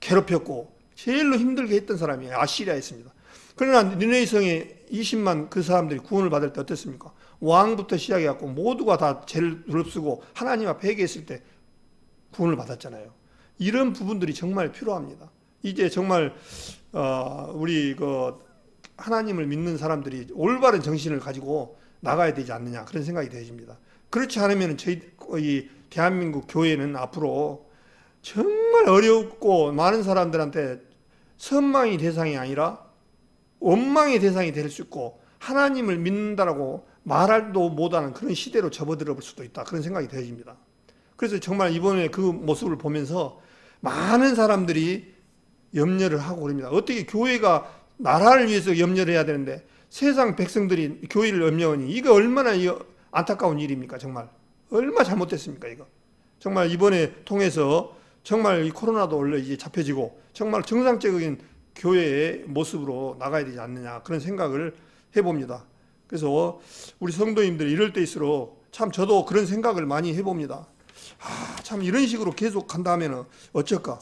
괴롭혔고 제일로 힘들게 했던 사람이 아시리아였습니다. 그러나 니네이 성에 20만 그 사람들이 구원을 받을 때 어땠습니까? 왕부터 시작해갖고 모두가 다 죄를 무릅쓰고 하나님 앞에 회개했을 때 구원을 받았잖아요. 이런 부분들이 정말 필요합니다. 이제 정말 우리 하나님을 믿는 사람들이 올바른 정신을 가지고 나가야 되지 않느냐 그런 생각이 되어집니다. 그렇지 않으면 이 대한민국 교회는 앞으로 정말 어렵고 많은 사람들한테 선망의 대상이 아니라 원망의 대상이 될 수 있고 하나님을 믿는다라고 말도 못하는 그런 시대로 접어들어 볼 수도 있다 그런 생각이 되어집니다. 그래서 정말 이번에 그 모습을 보면서 많은 사람들이 염려를 하고 그럽니다. 어떻게 교회가 나라를 위해서 염려를 해야 되는데 세상 백성들이 교회를 염려하니 이거 얼마나 안타까운 일입니까? 정말 얼마나 잘못됐습니까? 이거 정말 이번에 통해서 정말 이 코로나도 원래 이제 잡혀지고 정말 정상적인 교회의 모습으로 나가야 되지 않느냐 그런 생각을 해봅니다. 그래서 우리 성도님들이 이럴 때일수록 참 저도 그런 생각을 많이 해봅니다. 참 이런 식으로 계속 간다면 어쩔까?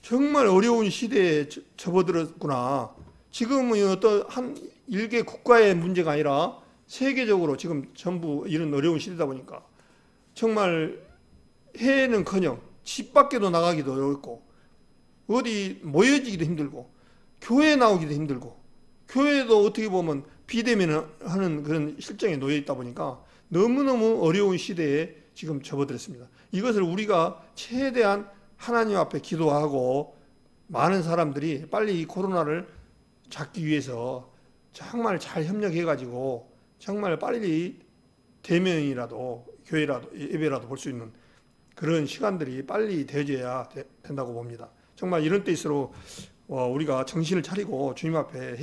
정말 어려운 시대에 접어들었구나. 지금은 어떤 한 일개 국가의 문제가 아니라 세계적으로 지금 전부 이런 어려운 시대다 보니까 정말 해는커녕 집 밖에도 나가기도 어렵고 어디 모여지기도 힘들고 교회 나오기도 힘들고 교회도 어떻게 보면 비대면하는 그런 실정에 놓여 있다 보니까 너무너무 어려운 시대에 지금 접어들었습니다. 이것을 우리가 최대한 하나님 앞에 기도하고 많은 사람들이 빨리 이 코로나를 잡기 위해서 정말 잘 협력해가지고 정말 빨리 대면이라도 교회라도 예배라도 볼 수 있는 그런 시간들이 빨리 되어져야 된다고 봅니다. 정말 이런 때일수록 우리가 정신을 차리고 주님 앞에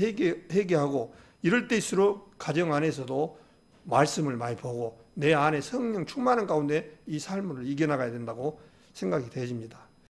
회개하고 이럴 때일수록 가정 안에서도 말씀을 많이 보고 내 안에 성령 충만한 가운데 이 삶을 이겨나가야 된다고 생각이 되어집니다.